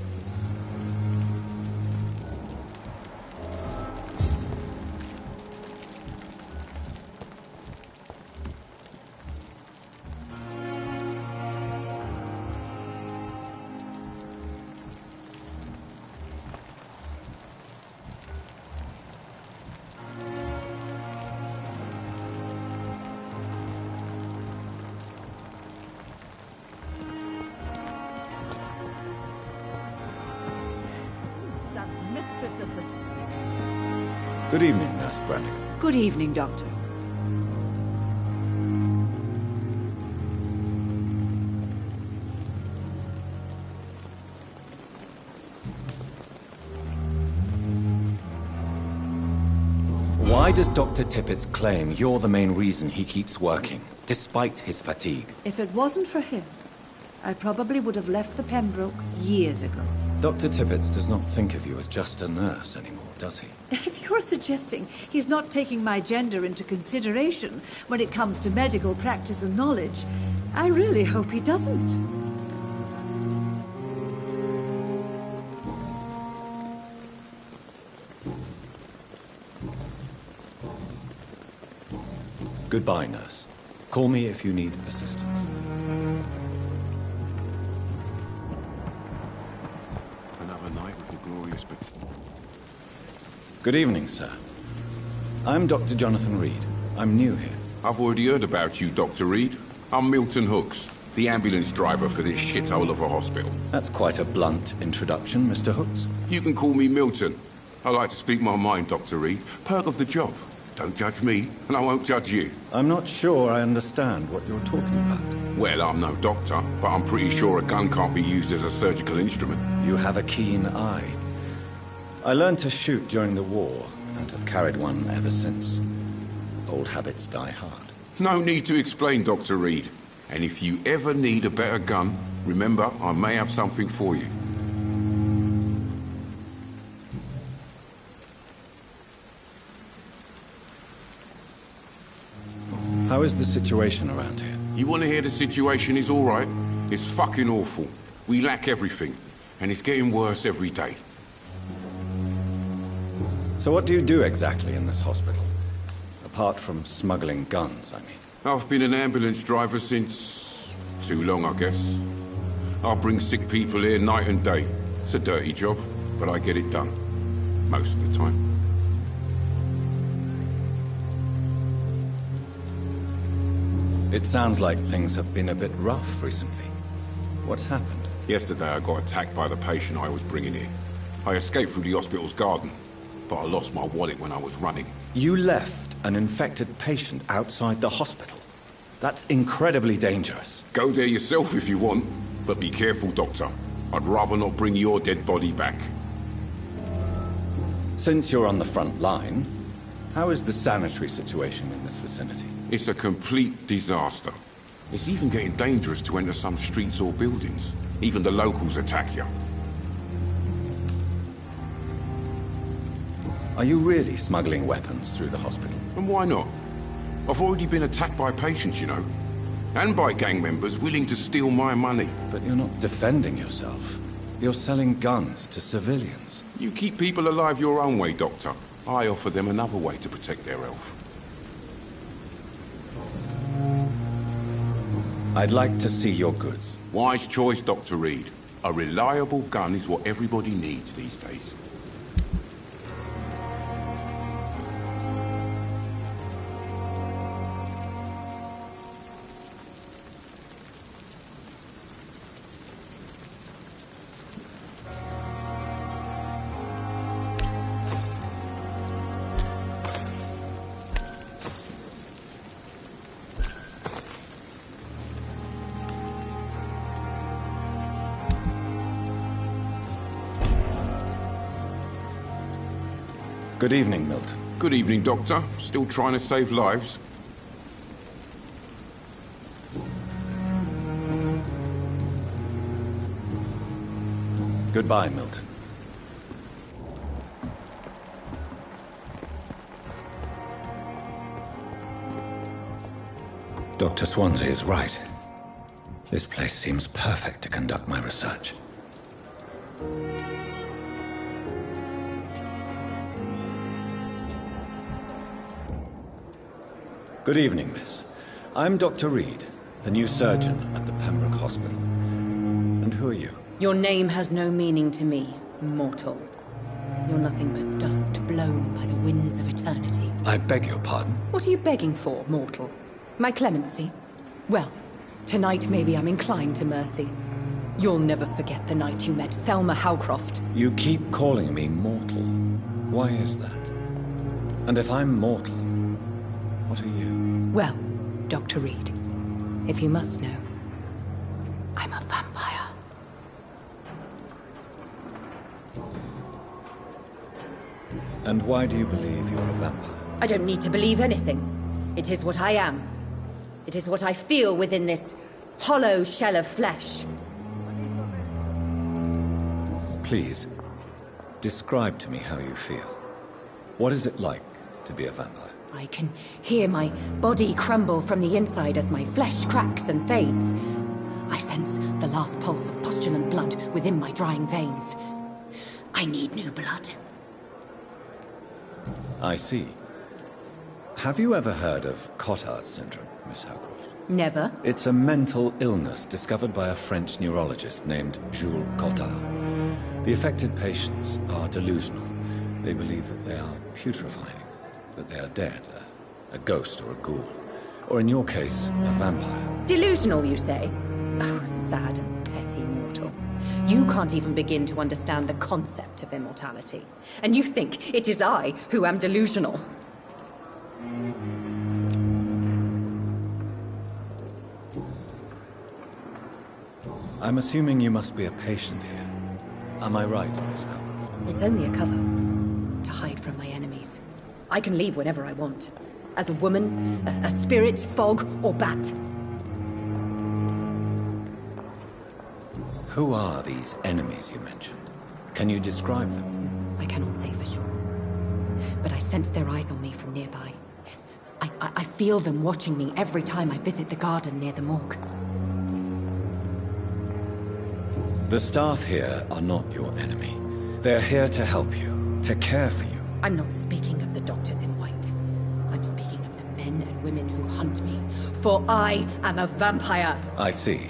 Good evening, Nurse Brannigan. Good evening, Doctor. Why does Dr. Tippett claim you're the main reason he keeps working, despite his fatigue? If it wasn't for him, I probably would have left the Pembroke years ago. Dr. Tippett does not think of you as just a nurse anymore, does he? If you're suggesting he's not taking my gender into consideration when it comes to medical practice and knowledge, I really hope he doesn't. Goodbye, nurse. Call me if you need assistance. Another night with the glorious bits. Good evening, sir. I'm Dr. Jonathan Reed. I'm new here. I've already heard about you, Dr. Reed. I'm Milton Hooks, the ambulance driver for this shithole of a hospital. That's quite a blunt introduction, Mr. Hooks. You can call me Milton. I like to speak my mind, Dr. Reed. Perk of the job. Don't judge me, and I won't judge you. I'm not sure I understand what you're talking about. Well, I'm no doctor, but I'm pretty sure a gun can't be used as a surgical instrument. You have a keen eye. I learned to shoot during the war, and have carried one ever since. Old habits die hard. No need to explain, Dr. Reed. And if you ever need a better gun, remember, I may have something for you. How is the situation around here? You want to hear the situation is all right? It's fucking awful. We lack everything, and it's getting worse every day. So what do you do exactly in this hospital? Apart from smuggling guns, I mean. I've been an ambulance driver since... too long, I guess. I bring sick people here night and day. It's a dirty job, but I get it done. Most of the time. It sounds like things have been a bit rough recently. What's happened? Yesterday I got attacked by the patient I was bringing here. I escaped through the hospital's garden, but I lost my wallet when I was running. You left an infected patient outside the hospital? That's incredibly dangerous. Go there yourself if you want, but be careful, Doctor. I'd rather not bring your dead body back. Since you're on the front line, how is the sanitary situation in this vicinity? It's a complete disaster. It's even getting dangerous to enter some streets or buildings. Even the locals attack you. Are you really smuggling weapons through the hospital? And why not? I've already been attacked by patients, you know. And by gang members willing to steal my money. But you're not defending yourself. You're selling guns to civilians. You keep people alive your own way, Doctor. I offer them another way to protect their health. I'd like to see your goods. Wise choice, Dr. Reed. A reliable gun is what everybody needs these days. Good evening, Milton. Good evening, Doctor. Still trying to save lives? Goodbye, Milton. Dr. Swansea is right. This place seems perfect to conduct my research. Good evening, miss. I'm Dr. Reed, the new surgeon at the Pembroke Hospital. And who are you? Your name has no meaning to me, mortal. You're nothing but dust blown by the winds of eternity. I beg your pardon? What are you begging for, mortal? My clemency? Well, tonight maybe I'm inclined to mercy. You'll never forget the night you met Thelma Howcroft. You keep calling me mortal. Why is that? And if I'm mortal, what are you? Well, Dr. Reed, if you must know, I'm a vampire. And why do you believe you're a vampire? I don't need to believe anything. It is what I am. It is what I feel within this hollow shell of flesh. Please, describe to me how you feel. What is it like to be a vampire? I can hear my body crumble from the inside as my flesh cracks and fades. I sense the last pulse of postulant blood within my drying veins. I need new blood. I see. Have you ever heard of Cotard's syndrome, Miss Howcroft? Never. It's a mental illness discovered by a French neurologist named Jules Cotard. The affected patients are delusional. They believe that they are putrefying, that they are dead, a ghost or a ghoul. Or in your case, a vampire. Delusional, you say? Oh, sad and petty mortal. You can't even begin to understand the concept of immortality. And you think it is I who am delusional. I'm assuming you must be a patient here. Am I right, Miss Howard? It's only a cover. To hide from my enemies. I can leave whenever I want. As a woman, a spirit, fog, or bat. Who are these enemies you mentioned? Can you describe them? I cannot say for sure. But I sense their eyes on me from nearby. I feel them watching me every time I visit the garden near the morgue. The staff here are not your enemy. They're here to help you, to care for you. I'm not speaking of the doctors in white. I'm speaking of the men and women who hunt me. For I am a vampire. I see.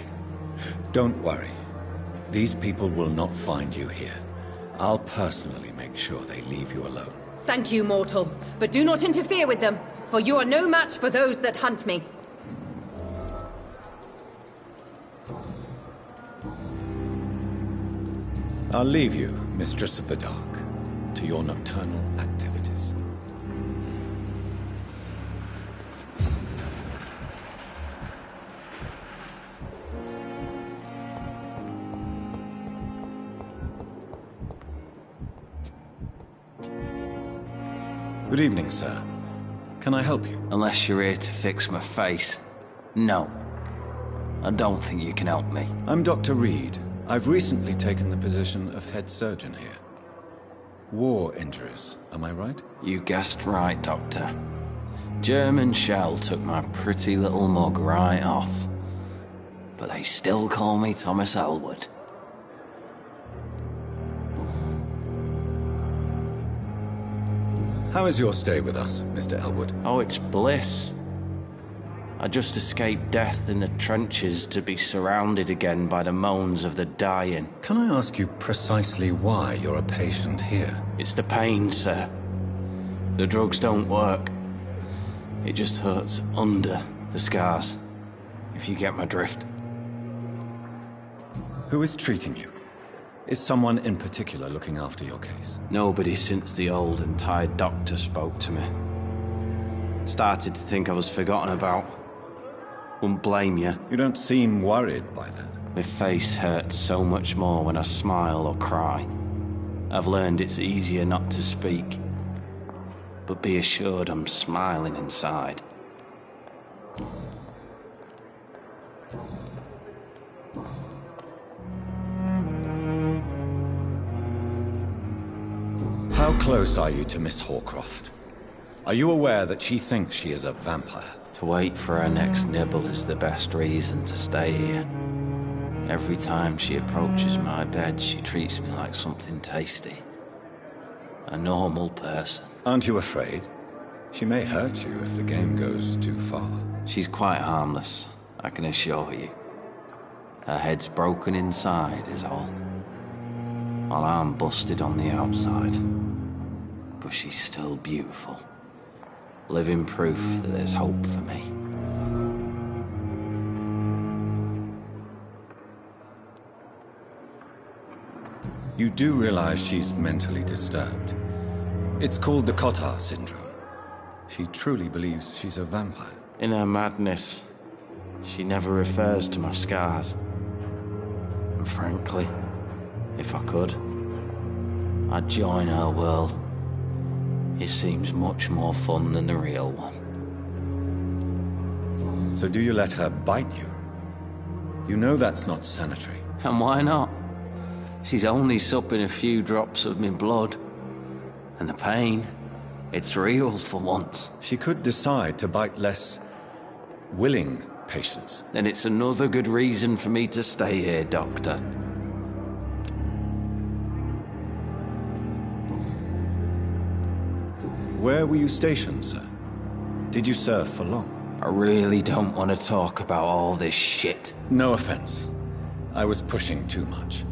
Don't worry. These people will not find you here. I'll personally make sure they leave you alone. Thank you, mortal. But do not interfere with them, for you are no match for those that hunt me. I'll leave you, Mistress of the Dark, to your nocturnal activities. Good evening, sir. Can I help you? Unless you're here to fix my face. No. I don't think you can help me. I'm Dr. Reed. I've recently taken the position of head surgeon here. War injuries, am I right? You guessed right, Doctor. German shell took my pretty little mug right off. But they still call me Thomas Elwood. How is your stay with us, Mr. Elwood? Oh, it's bliss. I just escaped death in the trenches to be surrounded again by the moans of the dying. Can I ask you precisely why you're a patient here? It's the pain, sir. The drugs don't work. It just hurts under the scars, if you get my drift. Who is treating you? Is someone in particular looking after your case? Nobody since the old and tired doctor spoke to me. Started to think I was forgotten about. Wouldn't blame you. You don't seem worried by that. My face hurts so much more when I smile or cry. I've learned it's easier not to speak. But be assured I'm smiling inside. How close are you to Miss Horcroft? Are you aware that she thinks she is a vampire? To wait for her next nibble is the best reason to stay here. Every time she approaches my bed, she treats me like something tasty. A normal person. Aren't you afraid? She may hurt you if the game goes too far. She's quite harmless, I can assure you. Her head's broken inside is all. While I'm busted on the outside. But she's still beautiful. Living proof that there's hope for me. You do realize she's mentally disturbed. It's called the Cotard syndrome. She truly believes she's a vampire. In her madness, she never refers to my scars. And frankly, if I could, I'd join her world. It seems much more fun than the real one. So do you let her bite you? You know that's not sanitary. And why not? She's only supping a few drops of my blood. And the pain, it's real for once. She could decide to bite less willing patients. Then it's another good reason for me to stay here, Doctor. Where were you stationed, sir? Did you serve for long? I really don't want to talk about all this shit. No offense. I was pushing too much.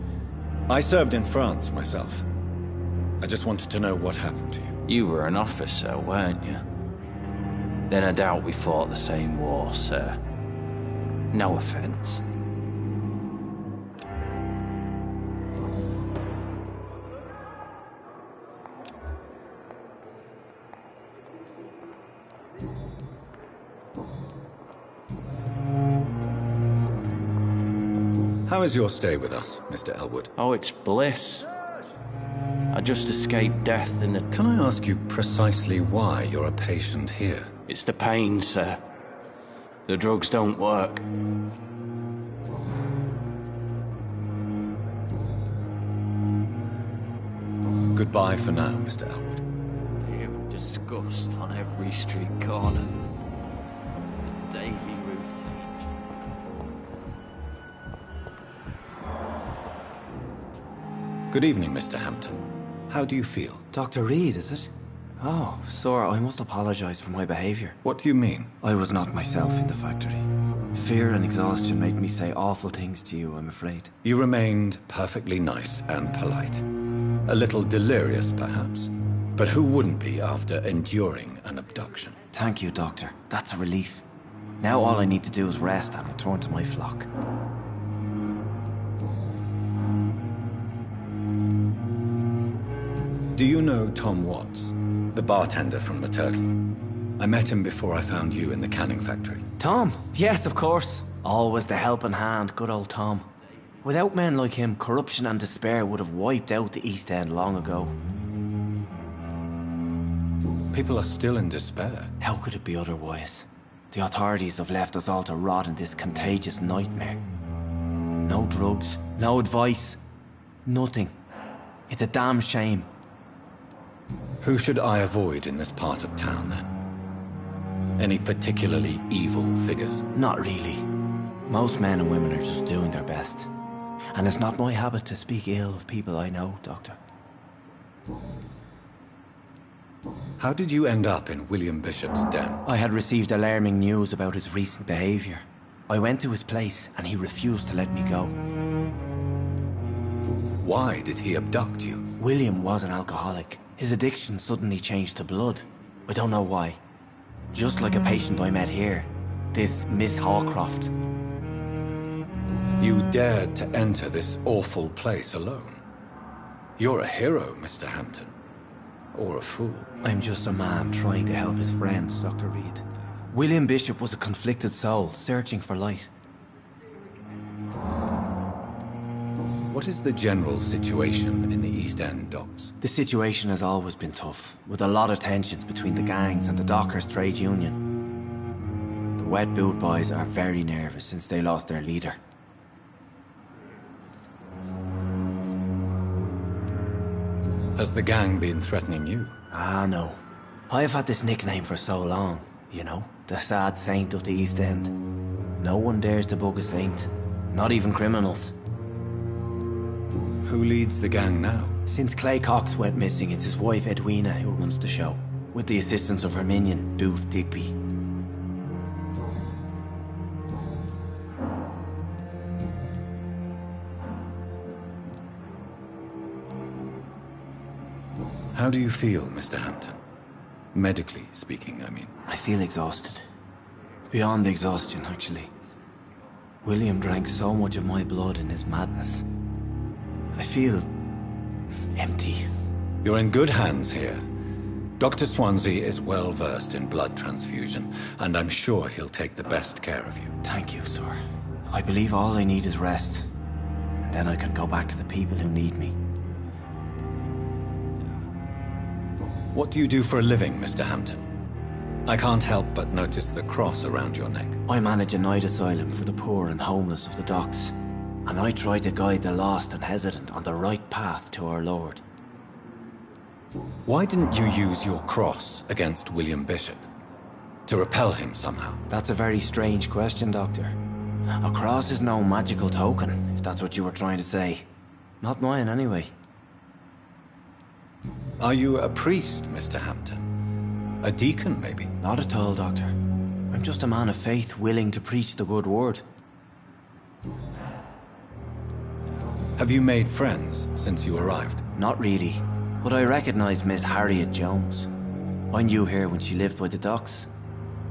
I served in France myself. I just wanted to know what happened to you. You were an officer, weren't you? Then I doubt we fought the same war, sir. No offense. How is your stay with us, Mr. Elwood? Oh, it's bliss. I just escaped death in the... Can I ask you precisely why you're a patient here? It's the pain, sir. The drugs don't work. Goodbye for now, Mr. Elwood. Pure disgust on every street corner. Daily routine. Good evening, Mr. Hampton. How do you feel? Dr. Reed, is it? Oh, sir, I must apologize for my behavior. What do you mean? I was not myself in the factory. Fear and exhaustion made me say awful things to you, I'm afraid. You remained perfectly nice and polite. A little delirious, perhaps. But who wouldn't be after enduring an abduction? Thank you, Doctor. That's a relief. Now all I need to do is rest and return to my flock. Do you know Tom Watts, the bartender from the Turtle? I met him before I found you in the canning factory. Tom? Yes, of course. Always the helping hand, good old Tom. Without men like him, corruption and despair would have wiped out the East End long ago. People are still in despair. How could it be otherwise? The authorities have left us all to rot in this contagious nightmare. No drugs, no advice, nothing. It's a damn shame. Who should I avoid in this part of town, then? Any particularly evil figures? Not really. Most men and women are just doing their best. And it's not my habit to speak ill of people I know, Doctor. How did you end up in William Bishop's den? I had received alarming news about his recent behavior. I went to his place and he refused to let me go. Why did he abduct you? William was an alcoholic. His addiction suddenly changed to blood. I don't know why. Just like a patient I met here. This Miss Hawcroft. You dared to enter this awful place alone. You're a hero, Mr. Hampton. Or a fool. I'm just a man trying to help his friends, Dr. Reed. William Bishop was a conflicted soul, searching for light. What is the general situation in the East End docks? The situation has always been tough, with a lot of tensions between the gangs and the dockers' trade union. The wet boot boys are very nervous since they lost their leader. Has the gang been threatening you? Ah, no. I've had this nickname for so long, you know, the sad saint of the East End. No one dares to bug a saint, not even criminals. Who leads the gang now? Since Clay Cox went missing, it's his wife Edwina who runs the show, with the assistance of her minion, Booth Digby. How do you feel, Mr. Hampton? Medically speaking, I mean. I feel exhausted. Beyond exhaustion, actually. William drank so much of my blood in his madness. I feel empty. You're in good hands here. Dr. Swansea is well versed in blood transfusion, and I'm sure he'll take the best care of you. Thank you, sir. I believe all I need is rest. And then I can go back to the people who need me. What do you do for a living, Mr. Hampton? I can't help but notice the cross around your neck. I manage a night asylum for the poor and homeless of the docks. And I try to guide the lost and hesitant on the right path to our Lord. Why didn't you use your cross against William Bishop? To repel him somehow? That's a very strange question, Doctor. A cross is no magical token, if that's what you were trying to say. Not mine, anyway. Are you a priest, Mr. Hampton? A deacon, maybe? Not at all, Doctor. I'm just a man of faith willing to preach the good word. Have you made friends since you arrived? Not really, but I recognize Miss Harriet Jones. I knew her when she lived by the docks.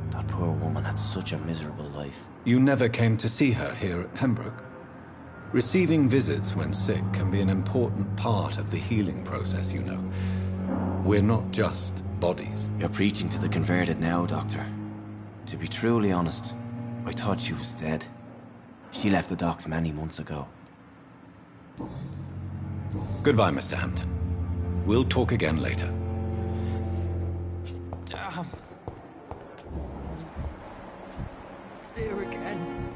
That poor woman had such a miserable life. You never came to see her here at Pembroke? Receiving visits when sick can be an important part of the healing process, you know. We're not just bodies. You're preaching to the converted now, Doctor. To be truly honest, I thought she was dead. She left the docks many months ago. Goodbye, Mr. Hampton. We'll talk again later. Damn. Here again.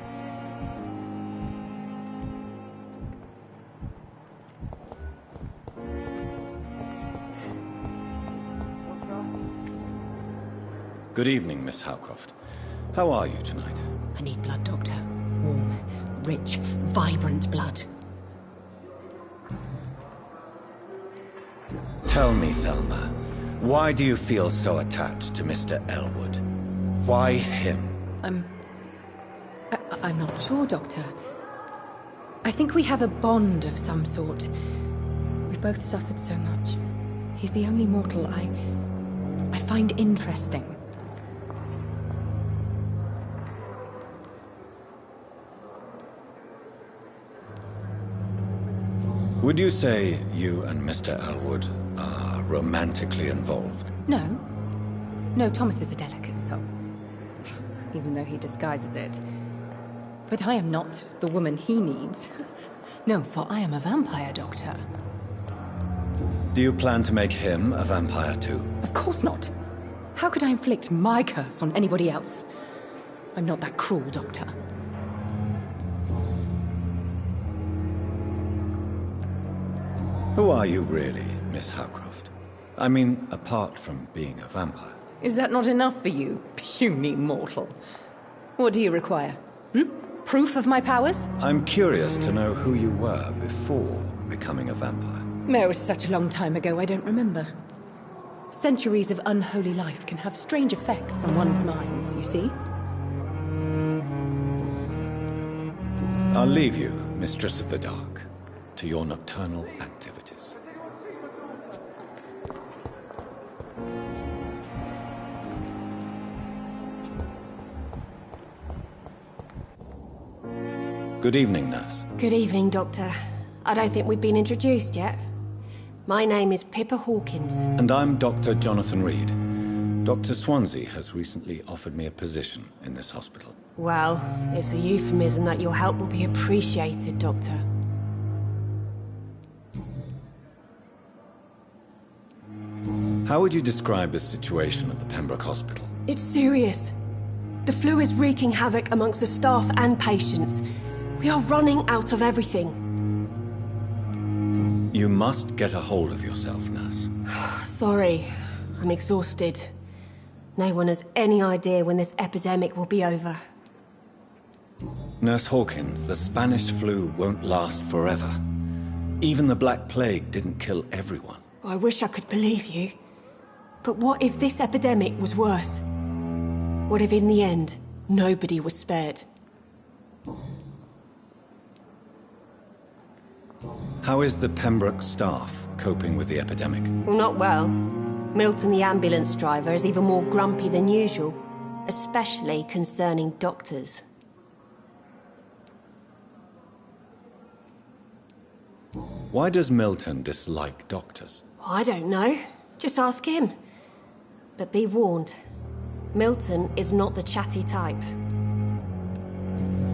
Good evening, Miss Howcroft. How are you tonight? I need blood, Doctor. Warm, rich, vibrant blood. Tell me, Thelma, why do you feel so attached to Mr. Elwood? Why him? I'm not sure, Doctor. I think we have a bond of some sort. We've both suffered so much. He's the only mortal I find interesting. Would you say you and Mr. Elwood are romantically involved? No. No, Thomas is a delicate soul. Even though he disguises it. But I am not the woman he needs. No, for I am a vampire, Doctor. Do you plan to make him a vampire too? Of course not. How could I inflict my curse on anybody else? I'm not that cruel, Doctor. Who are you really, Miss Howcroft? I mean, apart from being a vampire. Is that not enough for you, puny mortal? What do you require? Proof of my powers? I'm curious to know who you were before becoming a vampire. No, it was such a long time ago, I don't remember. Centuries of unholy life can have strange effects on one's minds, you see? I'll leave you, Mistress of the Dark, to your nocturnal activities. Good evening, nurse. Good evening, Doctor. I don't think we've been introduced yet. My name is Pippa Hawkins. And I'm Dr. Jonathan Reed. Dr. Swansea has recently offered me a position in this hospital. Well, it's a euphemism that your help will be appreciated, Doctor. How would you describe the situation at the Pembroke Hospital? It's serious. The flu is wreaking havoc amongst the staff and patients. We are running out of everything. You must get a hold of yourself, nurse. Sorry, I'm exhausted. No one has any idea when this epidemic will be over. Nurse Hawkins, the Spanish flu won't last forever. Even the Black Plague didn't kill everyone. I wish I could believe you. But what if this epidemic was worse? What if in the end, nobody was spared? How is the Pembroke staff coping with the epidemic? Well, not well. Milton, the ambulance driver, is even more grumpy than usual, especially concerning doctors. Why does Milton dislike doctors? I don't know. Just ask him. But be warned, Milton is not the chatty type.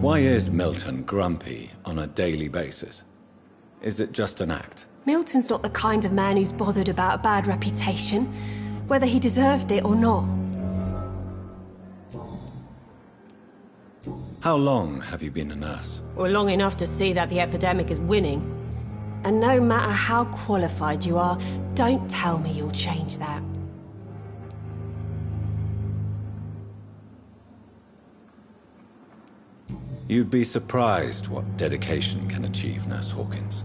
Why is Milton grumpy on a daily basis? Is it just an act? Milton's not the kind of man who's bothered about a bad reputation, whether he deserved it or not. How long have you been a nurse? Well, long enough to see that the epidemic is winning. And no matter how qualified you are, don't tell me you'll change that. You'd be surprised what dedication can achieve, Nurse Hawkins.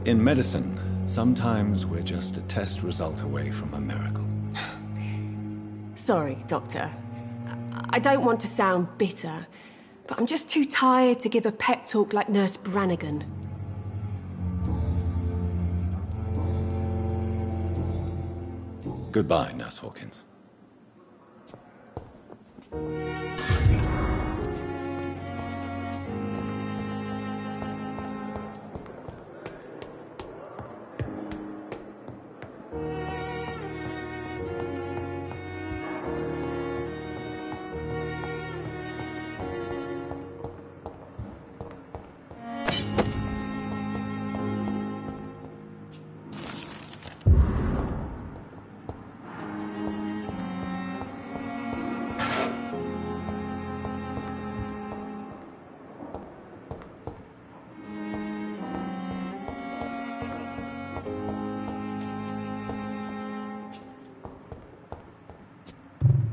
In medicine, sometimes we're just a test result away from a miracle. Sorry, Doctor. I don't want to sound bitter, but I'm just too tired to give a pep talk like Nurse Brannigan. Goodbye, Nurse Hawkins.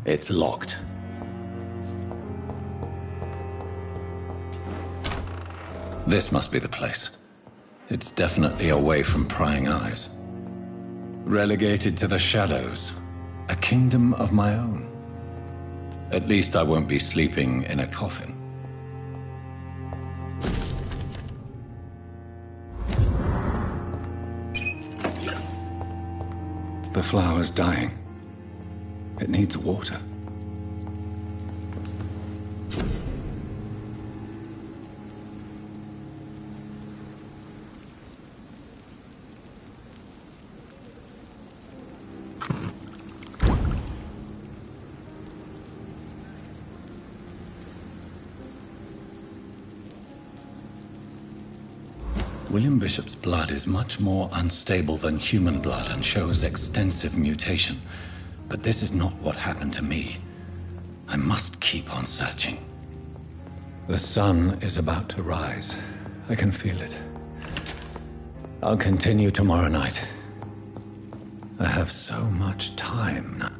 It's locked. This must be the place. It's definitely away from prying eyes. Relegated to the shadows. A kingdom of my own. At least I won't be sleeping in a coffin. The flower's dying. It needs water. William Bishop's blood is much more unstable than human blood and shows extensive mutation. But this is not what happened to me. I must keep on searching. The sun is about to rise. I can feel it. I'll continue tomorrow night. I have so much time now.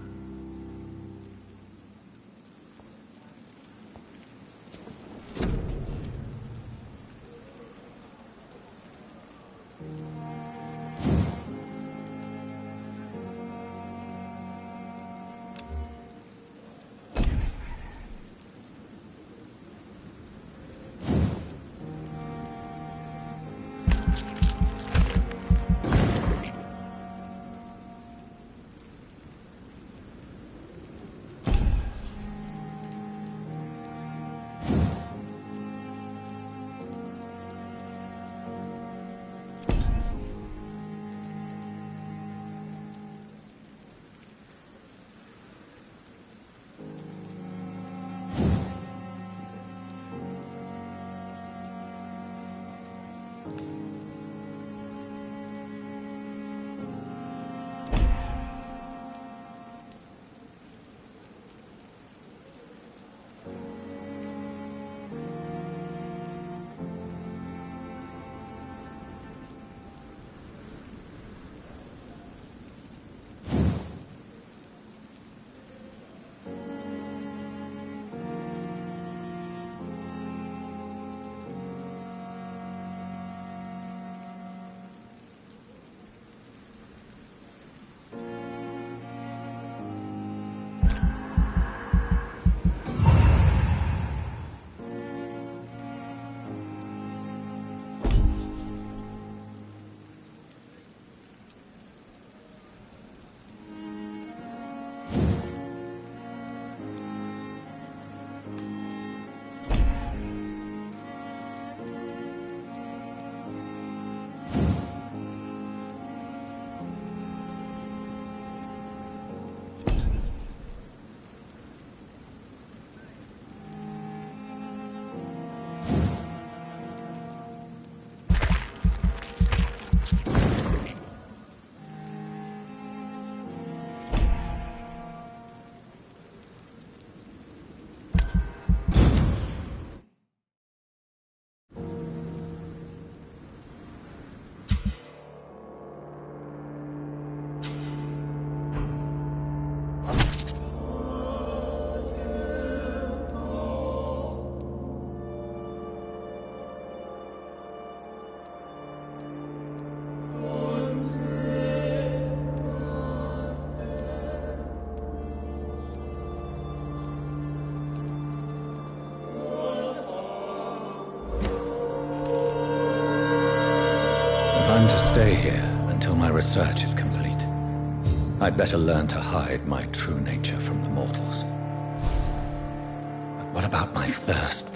I'm to stay here until my research is complete. I'd better learn to hide my true nature from the mortals. But what about my thirst